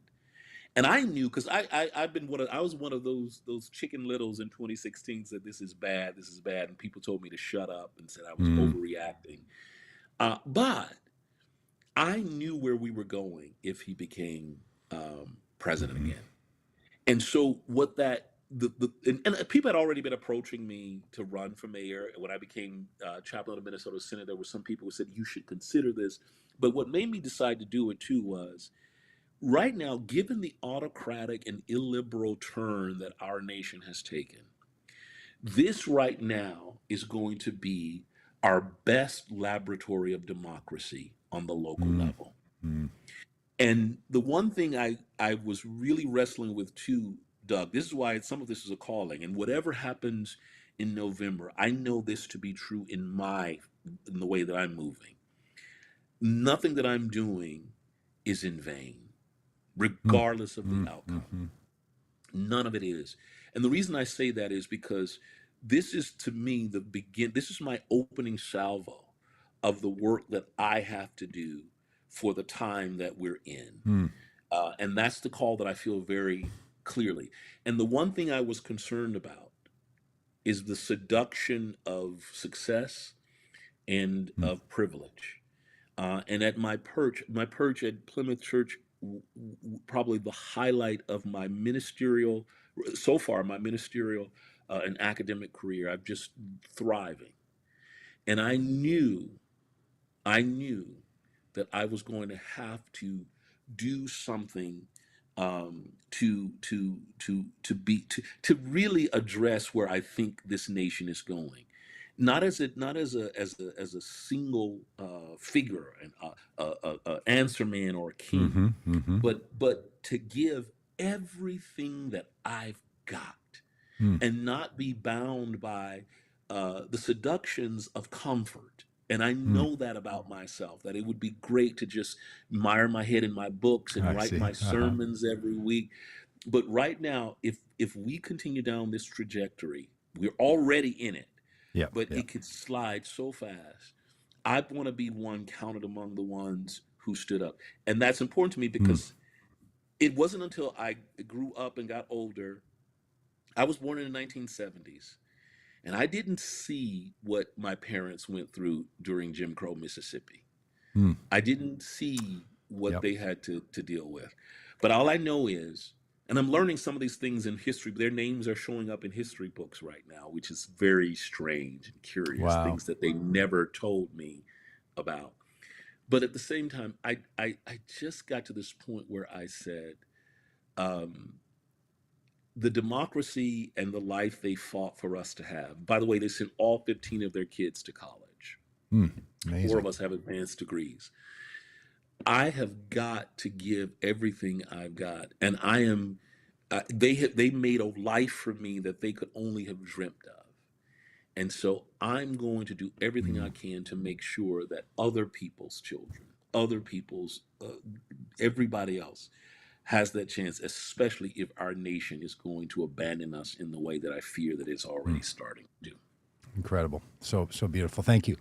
And I knew because I was one of those chicken littles in 2016 said this is bad, and people told me to shut up and said I was Mm. overreacting. But I knew where we were going if he became president Hmm. again. And so what that and people had already been approaching me to run for mayor. When I became chaplain of the Minnesota Senate, there were some people who said you should consider this. But what made me decide to do it too was right now, given the autocratic and illiberal turn that our nation has taken, this right now is going to be our best laboratory of democracy on the local Mm. level. Mm. And the one thing I was really wrestling with too, Doug, this is why some of this is a calling. And whatever happens in November, I know this to be true in the way that I'm moving. Nothing that I'm doing is in vain, Mm. regardless of the Mm. outcome. Hmm. None of it is. And the reason I say that is because this is to me this is my opening salvo of the work that I have to do for the time that we're in. Mm. And that's the call that I feel very clearly. And the one thing I was concerned about is the seduction of success and Mm. of privilege. And at my perch at Plymouth Church, probably the highlight of my ministerial, so far, my ministerial and academic career, I've just thriving. And I knew that I was going to have to do something to really address where I think this nation is going, not as a single figure, an answer man or a king, Hmm. Hmm. but to give everything that I've got Mm. and not be bound by the seductions of comfort. And I Mm. know that about myself, that it would be great to just mire my head in my books and I write see. my Uh-huh. sermons every week. But right now, if we continue down this trajectory, we're already in it, Yep. but Yep. it could slide so fast. I want to be one counted among the ones who stood up. And that's important to me Mm. because it wasn't until I grew up and got older. I was born in the 1970s. And I didn't see what my parents went through during Jim Crow, Mississippi. Mm. I didn't see what Yep. they had to deal with. But all I know is, and I'm learning some of these things in history, their names are showing up in history books right now, which is very strange and curious, Wow. things that they never told me about. But at the same time, I just got to this point where I said, um, the democracy and the life they fought for us to have. By the way, they sent all 15 of their kids to college. Hmm. 4 of Amazing. us have advanced degrees. I have got to give everything I've got, and I am. They made a life for me that they could only have dreamt of, and so I'm going to do everything Hmm. I can to make sure that other people's children, other people's, everybody else has that chance, especially if our nation is going to abandon us in the way that I fear that it's Hmm. already starting to do. Incredible. So beautiful. Thank you.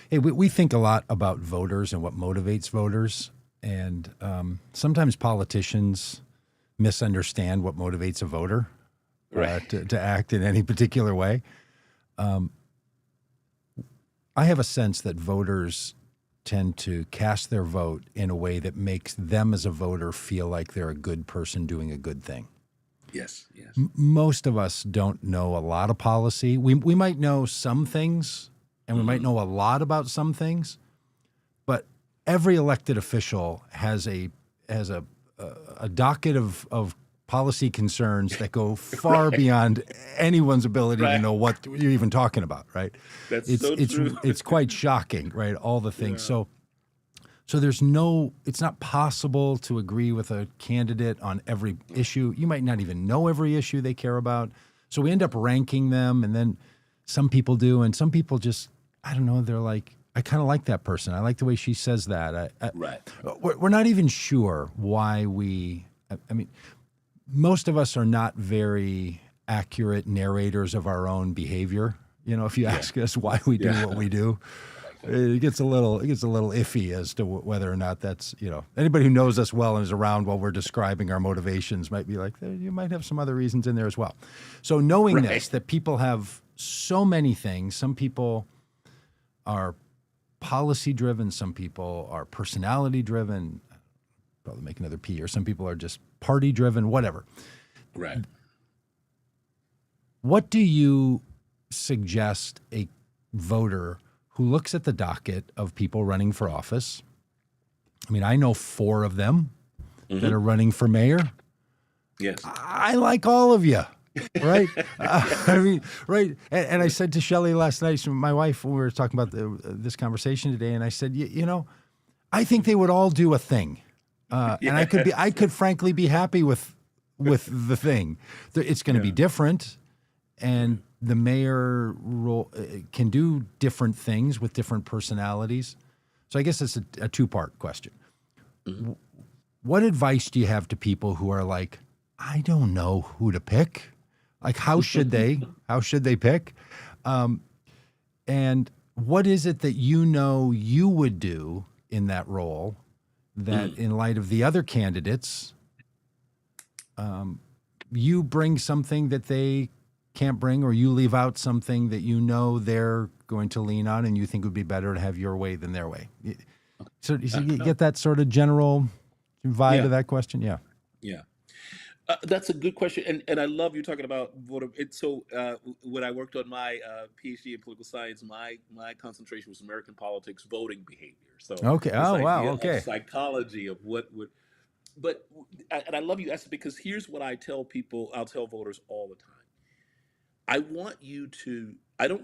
Hey, we think a lot about voters and what motivates voters. And sometimes politicians misunderstand what motivates a voter Right. to act in any particular way. I have a sense that voters tend to cast their vote in a way that makes them as a voter feel like they're a good person doing a good thing. Yes. Yes. Most of us don't know a lot of policy. We might know some things, and we might know a lot about some things, but every elected official has a docket of policy concerns that go far Right. beyond anyone's ability to Right. know what you're even talking about, right? That's It's so it's true. it's quite shocking, right? All the things. Yeah. So it's not possible to agree with a candidate on every issue. You might not even know every issue they care about. So we end up ranking them, and then some people do, and some people just, I don't know, they're like, I kind of like that person. I like the way she says that. Right. We're not even sure why I mean, most of us are not very accurate narrators of our own behavior. You know, if you Yeah. ask us why we do Yeah. what we do, it gets a little iffy as to whether or not that's, anybody who knows us well and is around while we're describing our motivations might be like, you might have some other reasons in there as well. So knowing Right. this, that people have so many things, some people are policy driven, some people are personality driven, probably make another P, or some people are just party driven, whatever. Right. What do you suggest a voter who looks at the docket of people running for office? I mean, I know 4 of them that are running for mayor. Yes. I like all of you, right? I mean, right. And I said to Shelley last night, my wife, when we were talking about this conversation today, and I said, I think they would all do a thing, and I could frankly be happy with the thing. It's going to be different, and the mayor role can do different things with different personalities. So I guess it's a 2-part question. Mm-hmm. What advice do you have to people who are like, I don't know who to pick? Like, how should they? How should they pick? And what is it that you would do in that role that, in light of the other candidates, you bring something that they can't bring, or you leave out something that they're going to lean on, and you think would be better to have your way than their way? So you get that sort of general vibe Yeah. of that question? Yeah. Yeah. That's a good question, and I love you talking about voter. So when I worked on my PhD in political science, my concentration was American politics, voting behavior. So Okay. this Oh, wow. idea Okay. of psychology of what would, but and I love you asking, because here's what I tell people. I'll tell voters all the time. I don't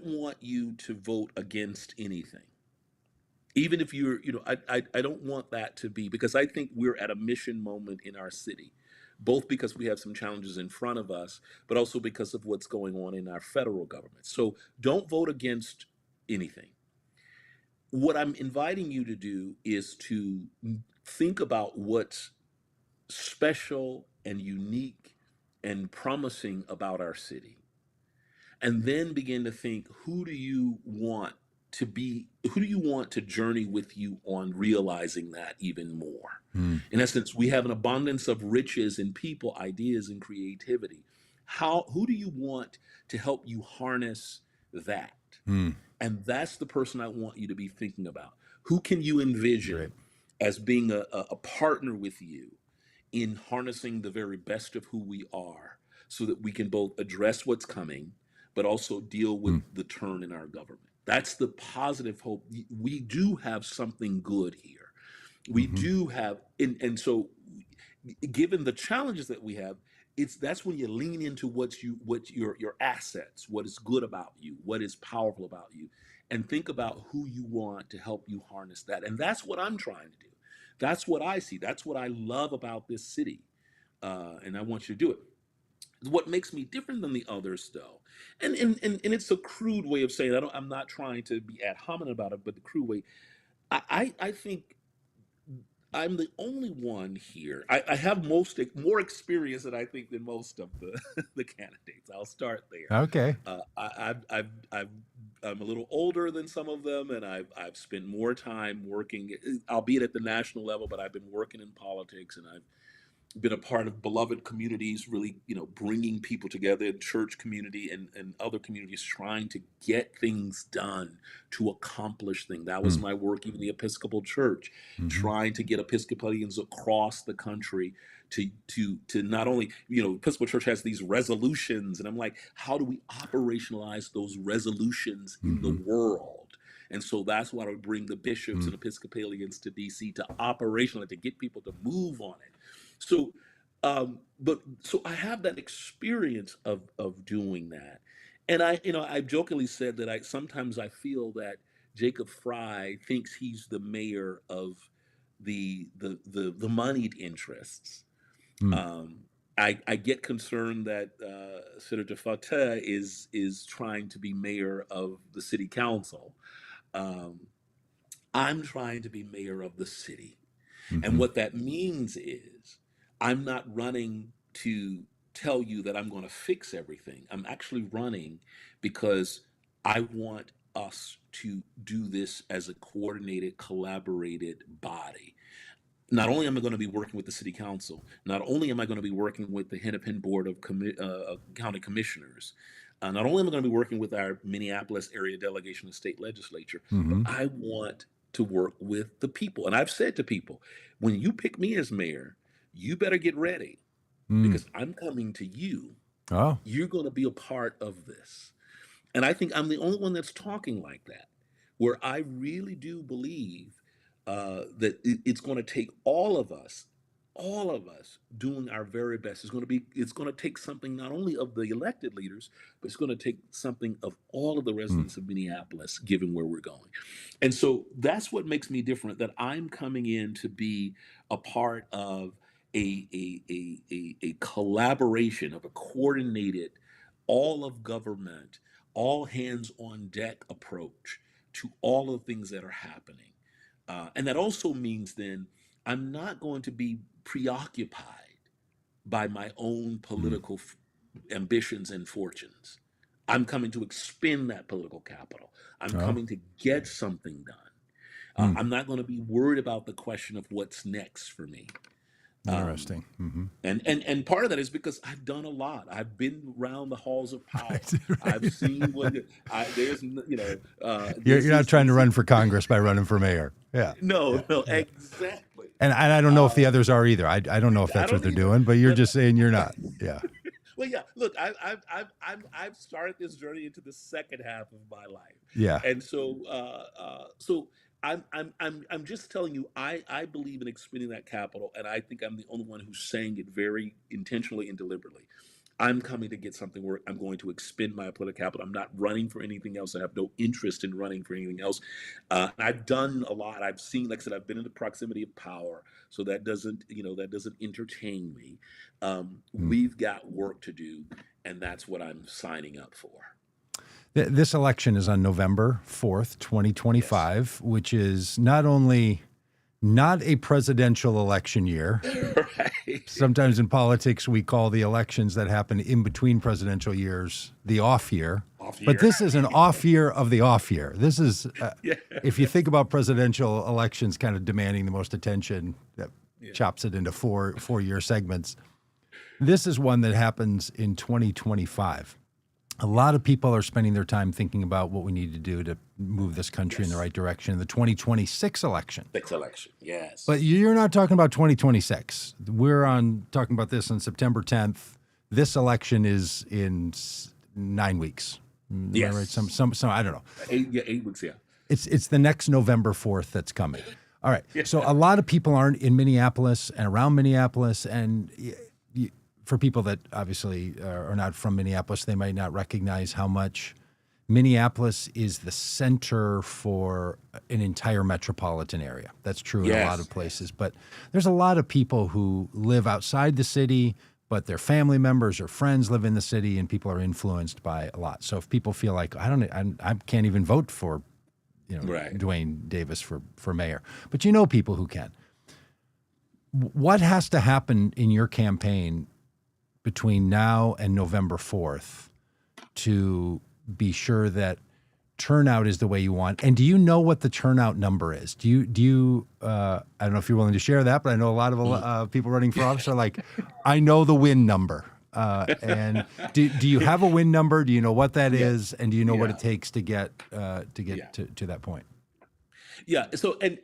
want you to vote against anything. Even if I don't want that to be, because I think we're at a mission moment in our city, both because we have some challenges in front of us, but also because of what's going on in our federal government. So don't vote against anything. What I'm inviting you to do is to think about what's special and unique and promising about our city, and then begin to think, who do you want to journey with you on realizing that even more? In essence, we have an abundance of riches in people, ideas, and creativity. Who do you want to help you harness that? Hmm. And that's the person I want you to be thinking about. Who can you Great. envision as being a partner with you in harnessing the very best of who we are, so that we can both address what's coming, but also deal with the turn in our government? That's the positive hope. We do have something good here. We do have, and so given the challenges that we have, that's when you lean into what your assets, what is good about you, what is powerful about you, and think about who you want to help you harness that. And that's what I'm trying to do. That's what I see. That's what I love about this city, and I want you to do it. What makes me different than the others, though, and it's a crude way of saying it. I'm not trying to be ad hominem about it, but the crude way. I think I'm the only one here. I have more experience than I think than most of the the candidates. I'll start there. Okay. I'm a little older than some of them, and I've spent more time working, albeit at the national level, but I've been working in politics, and I've been a part of beloved communities, really, bringing people together in church community and other communities, trying to get things done, to accomplish things. That was my work even in the Episcopal Church, trying to get Episcopalians across the country to not only, Episcopal Church has these resolutions, and I'm like, how do we operationalize those resolutions in the world? And so that's why I would bring the bishops and Episcopalians to DC to operationalize, to get people to move on it. So, so I have that experience of doing that, and I jokingly said that sometimes I feel that Jacob Fry thinks he's the mayor of the moneyed interests. I get concerned that Senator Fateh is trying to be mayor of the city council. I'm trying to be mayor of the city. And what that means is I'm not running to tell you that I'm going to fix everything. I'm actually running because I want us to do this as a coordinated, collaborated body. Not only am I going to be working with the city council, not only am I going to be working with the Hennepin Board of County Commissioners, not only am I going to be working with our Minneapolis area delegation of state legislature, but I want to work with the people. And I've said to people, when you pick me as mayor, you better get ready because I'm coming to you. Oh. You're going to be a part of this. And I think I'm the only one that's talking like that, where I really do believe that it's going to take all of us doing our very best. It's going to take something not only of the elected leaders, but it's going to take something of all of the residents of Minneapolis, given where we're going. And so that's what makes me different, that I'm coming in to be a part of a collaboration, of a coordinated, all of government, all hands on deck approach to all of the things that are happening. And that also means then I'm not going to be preoccupied by my own political ambitions and fortunes. I'm coming to expend that political capital. I'm coming to get something done. I'm not going to be worried about the question of what's next for me. Interesting. And part of that is because I've done a lot. I've been around the halls of power. Right. I've seen there's You're not trying to run for Congress by running for mayor. Yeah. No, exactly. And I don't know if the others are either. I don't know if that's what they're doing, but you're just saying you're not. Yeah. Well, yeah. Look, I've started this journey into the second half of my life. Yeah. And so I'm just telling you, I believe in expending that capital, and I think I'm the only one who's saying it very intentionally and deliberately. I'm coming to get something where I'm going to expend my political capital. I'm not running for anything else. I have no interest in running for anything else. I've done a lot. I've seen, like I said, I've been in the proximity of power, so that doesn't entertain me. We've got work to do, and that's what I'm signing up for. This election is on November 4th, 2025, which is not only not a presidential election year. Right. Sometimes in politics, we call the elections that happen in between presidential years the off year. But this is an off year of the off year. This is, if you think about presidential elections kind of demanding the most attention, that chops it into four-year segments. This is one that happens in 2025. A lot of people are spending their time thinking about what we need to do to move this country in the right direction in the 2026 election. Yes. But you're not talking about 2026. We're talking about this on September 10th. This election is in 9 weeks. Yes. Right? Some I don't know. 8 weeks, yeah. It's the next November 4th that's coming. All right. So a lot of people aren't in Minneapolis and around Minneapolis, and for people that obviously are not from Minneapolis, they might not recognize how much Minneapolis is the center for an entire metropolitan area. That's true in a lot of Yes, places, yes, but there's a lot of people who live outside the city, but their family members or friends live in the city, and people are influenced by a lot. So if people feel like I can't even vote for, right. DeWayne Davis for mayor, but you know people who can. What has to happen in your campaign between now and November 4th to be sure that turnout is the way you want? And do you know what the turnout number is? Do you I don't know if you're willing to share that, but I know a lot of people running for office are like, I know the win number. And do you have a win number? Do you know what that Yeah, is? And do you know what yeah, it takes to get yeah. to that point? Yeah. So and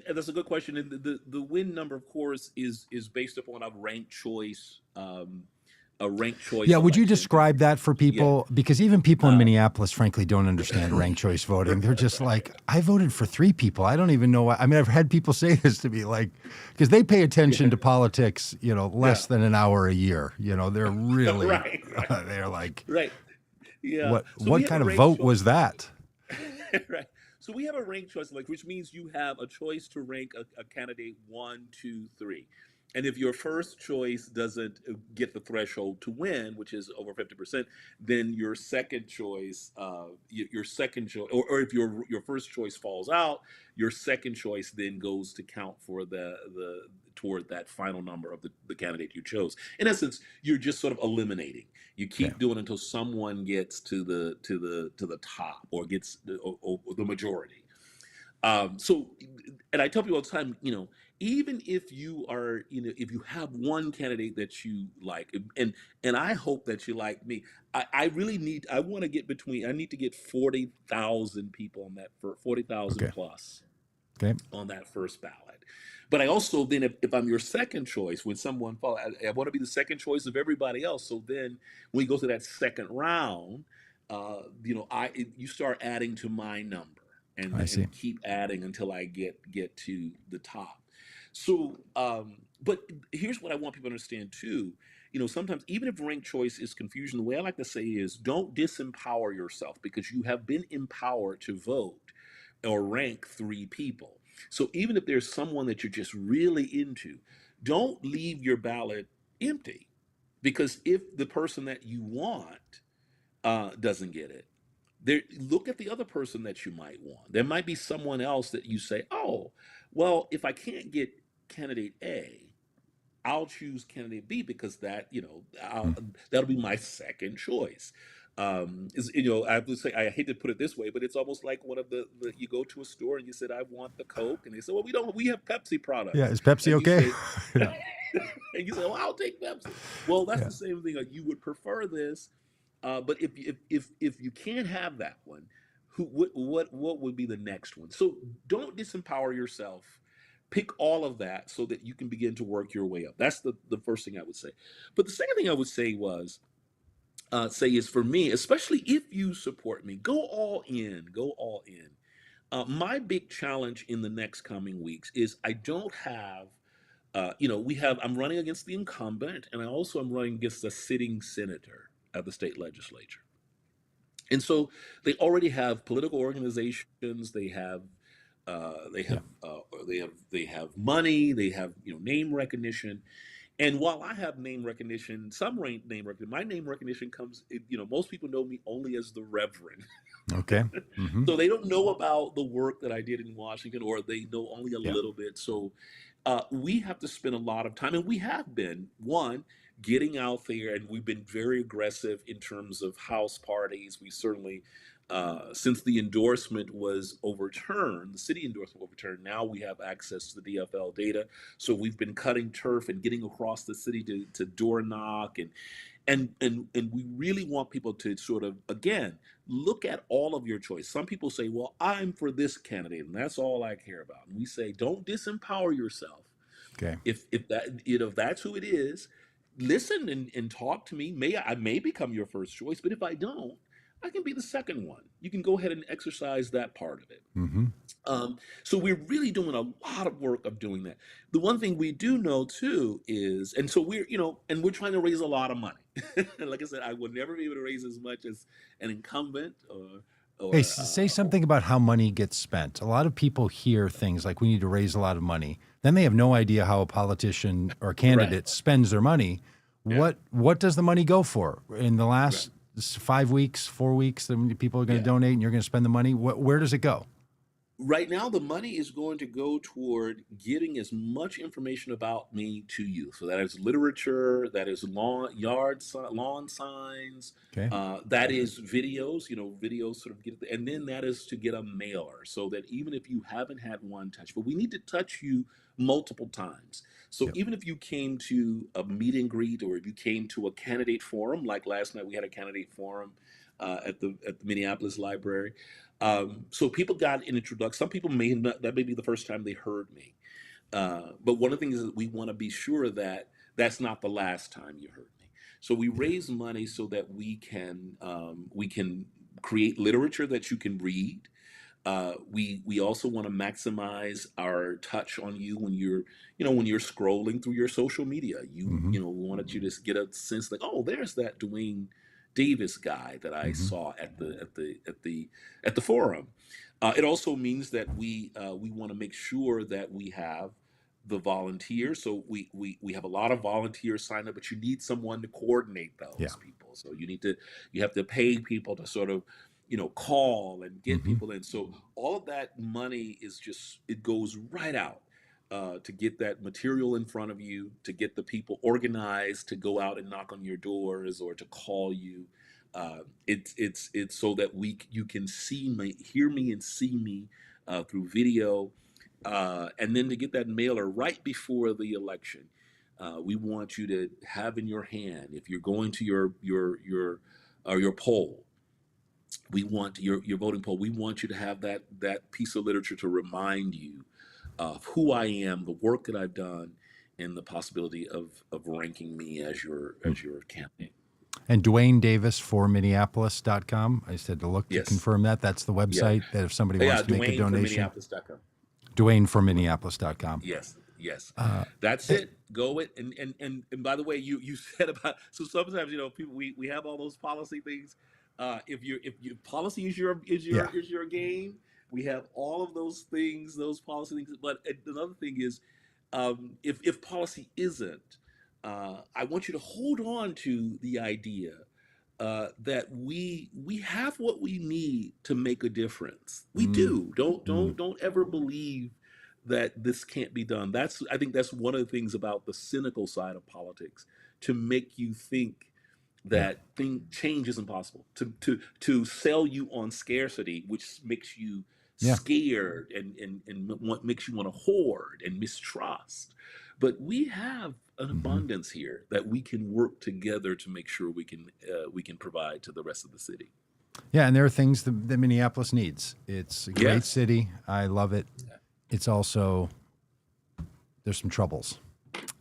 that's a good question. And the win number, of course, is based upon a ranked choice Yeah, would you election. describe that for Yeah. people? Because even people in Um, Minneapolis, frankly, don't understand ranked choice voting. They're just like, I voted for 3 people. I don't even know why. I mean, I've had people say this to me, like, because they pay attention yeah. to politics, less Yeah. than an hour a year. They're really, Right. Right. they're like, Right. Yeah. So we what have a kind of ranked vote was choice. that? Right. So we have a ranked choice, like which means you have a choice to rank a candidate one, two, three. And if your first choice doesn't get the threshold to win, which is over 50%, then your second choice, your second choice, or if your first choice falls out, your second choice then goes to count for the toward that final number of the candidate you chose. In essence, you're just sort of eliminating. You Okay. keep doing until someone gets to the top or gets or the majority. So, and I tell people all the time, even if you are, if you have one candidate that you like, and I hope that you like me, I really need, I need to get 40,000 people on that for 40,000 Okay. plus Okay. on that first ballot. But I also then, if I'm your second choice, when someone falls, I want to be the second choice of everybody else. So then, when we go to that second round, you start adding to my number, and I see. and keep adding until I get to the top. So, but here's what I want people to understand too. Sometimes even if ranked choice is confusion, the way I like to say is don't disempower yourself because you have been empowered to vote or rank 3 people. So even if there's someone that you're just really into, don't leave your ballot empty because if the person that you want doesn't get it, there look at the other person that you might want. There might be someone else that you say, oh, well, if I can't get candidate A, I'll choose candidate B because Hmm. that'll be my second choice. I would say I hate to put it this way, but it's almost like one of the you go to a store and you said I want the Coke, and they say, well, we have Pepsi Yeah. products, Is Pepsi and you okay? say, Yeah. and you say, well, I'll take Pepsi. Well, that's Yeah. the same thing. Like you would prefer this, but if you can't have that one, what would be the next one? So don't disempower yourself. Pick all of that so that you can begin to work your way up. That's the first thing I would say. But the second thing I would say is for me, especially if you support me, go all in. Go all in. My big challenge in the next coming weeks is I don't have I'm running against the incumbent, and I also am running against the sitting senator of the state legislature. And so they already have political organizations. They Yeah. have they have money. They have name recognition. And while I have name recognition, name recognition, my name recognition comes. Most people know me only as the Reverend. Okay. Mm-hmm. So they don't know about the work that I did in Washington, or they know only a Yeah. little bit. So we have to spend a lot of time, and we have been one getting out there, and we've been very aggressive in terms of house parties. We certainly, since the endorsement was overturned, the city endorsement overturned, now we have access to the DFL data. So we've been cutting turf and getting across the city to door knock and we really want people to sort of again look at all of your choice. Some people say, well, I'm for this candidate and that's all I care about, and we say don't disempower yourself. Okay. If if that's who it is, listen and talk to me. I may become your first choice, but if I don't, I can be the second one. You can go ahead and exercise that part of it. Mm-hmm. So we're really doing a lot of work of doing that. The one thing we do know too is, and so we're, and we're trying to raise a lot of money. Like I said, I would never be able to raise as much as an incumbent Hey, or say something about how money gets spent. A lot of people hear things like we need to raise a lot of money. Then they have no idea how a politician or candidate correct. spends their money. Yeah. What does the money go for? In the Right. last 5 weeks, 4 weeks, the people are going to Yeah. donate and you're going to spend the money. Where does it go? Right now, the money is going to go toward getting as much information about me to you. So that is literature, that is lawn signs, Okay. that is videos. Videos sort of and then that is to get a mailer so that even if you haven't had one touch, but we need to touch you multiple times. So Yep. even if you came to a meet and greet or if you came to a candidate forum, like last night we had a candidate forum at the Minneapolis library. So people got an introduction. Some people may not, that may be the first time they heard me. But one of the things is that we want to be sure that that's not the last time you heard me. So we raise money so that we can create literature that you can read. We also want to maximize our touch on you when you're scrolling through your social media. Mm-hmm. We wanted you to get a sense like, oh, there's that DeWayne Davis guy that I Mm-hmm. saw at the forum. It also means that we want to make sure that we have the volunteers. So we have a lot of volunteers signed up, but you need someone to coordinate Yeah. those people. So you have to pay people to sort of call and get Mm-hmm. people in. So all of that money it goes right out to get that material in front of you, to get the people organized, to go out and knock on your doors or to call you. It's so that you can see me, hear me, and see me through video, and then to get that mailer right before the election. We want you to have in your hand, if you're going to your poll, we want your voting poll. We want you to have that piece of literature to remind you of who I am, the work that I've done, and the possibility of ranking me as your candidate. And DeWayne Davis for Minneapolis.com. I said to look to Yes. confirm that. That's the Yeah. website that if somebody Yeah, wants to make a Dwayne from donation. Minneapolis.com. DeWayne for Minneapolis.com. Yes, yes. Uh, That's it. Go it. And by the way, you said about, so sometimes people we have all those policy things. If your policy is yeah. your game, we have all of those things, those policy things. But another thing is, if policy isn't, I want you to hold on to the idea that we have what we need to make a difference. We Mm, do. Don't mm, don't don't ever believe that this can't be done. I think that's one of the things about the cynical side of politics, to make you think yeah. that change is impossible, to sell you on scarcity, which makes you Yeah. scared and makes you want to hoard and mistrust. But we have an Mm-hmm. abundance here that we can work together to make sure we can provide to the rest of the city. Yeah. And there are things that Minneapolis needs. It's a great Yes. city. I love it. It's also, there's some troubles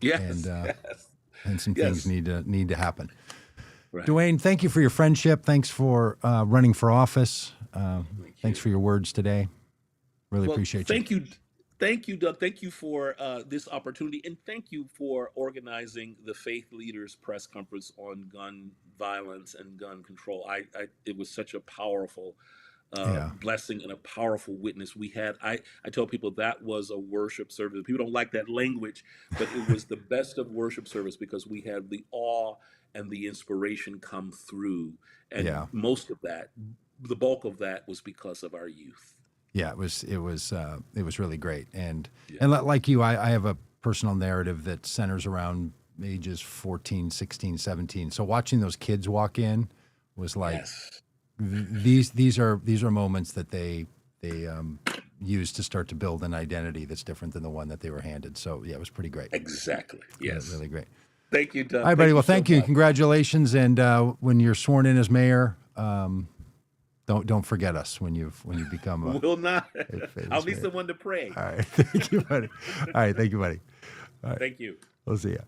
Yes. and Yes. and some Yes. things need to happen. Right. DeWayne, thank you for your friendship. Thanks for running for office. Thank Thanks you. for your words today. Really Well, appreciate you. thank you, Doug. Thank you for this opportunity, and thank you for organizing the Faith Leaders press conference on gun violence and gun control. It was such a powerful Yeah. blessing and a powerful witness we had. I tell people that was a worship service. People don't like that language, but it was the best of worship service because we had the awe and the inspiration come through, and Yeah. most of that, the bulk of that, was because of our youth. Yeah, it was really great. And Yeah. like you, I have a personal narrative that centers around ages 14, 16, 17. So watching those kids walk in was like, Yes. these are moments that they use to start to build an identity that's different than the one that they were handed. So yeah, it was pretty great. Exactly. Yes. Really great. Thank you, Doug. All right, buddy. Well, so thank you. much. Congratulations. And when you're sworn in as mayor, don't forget us when you become a Will not. famous I'll be mayor. someone to pray. All right. Thank you, buddy. All right. Thank you, buddy. Thank you. We'll see you.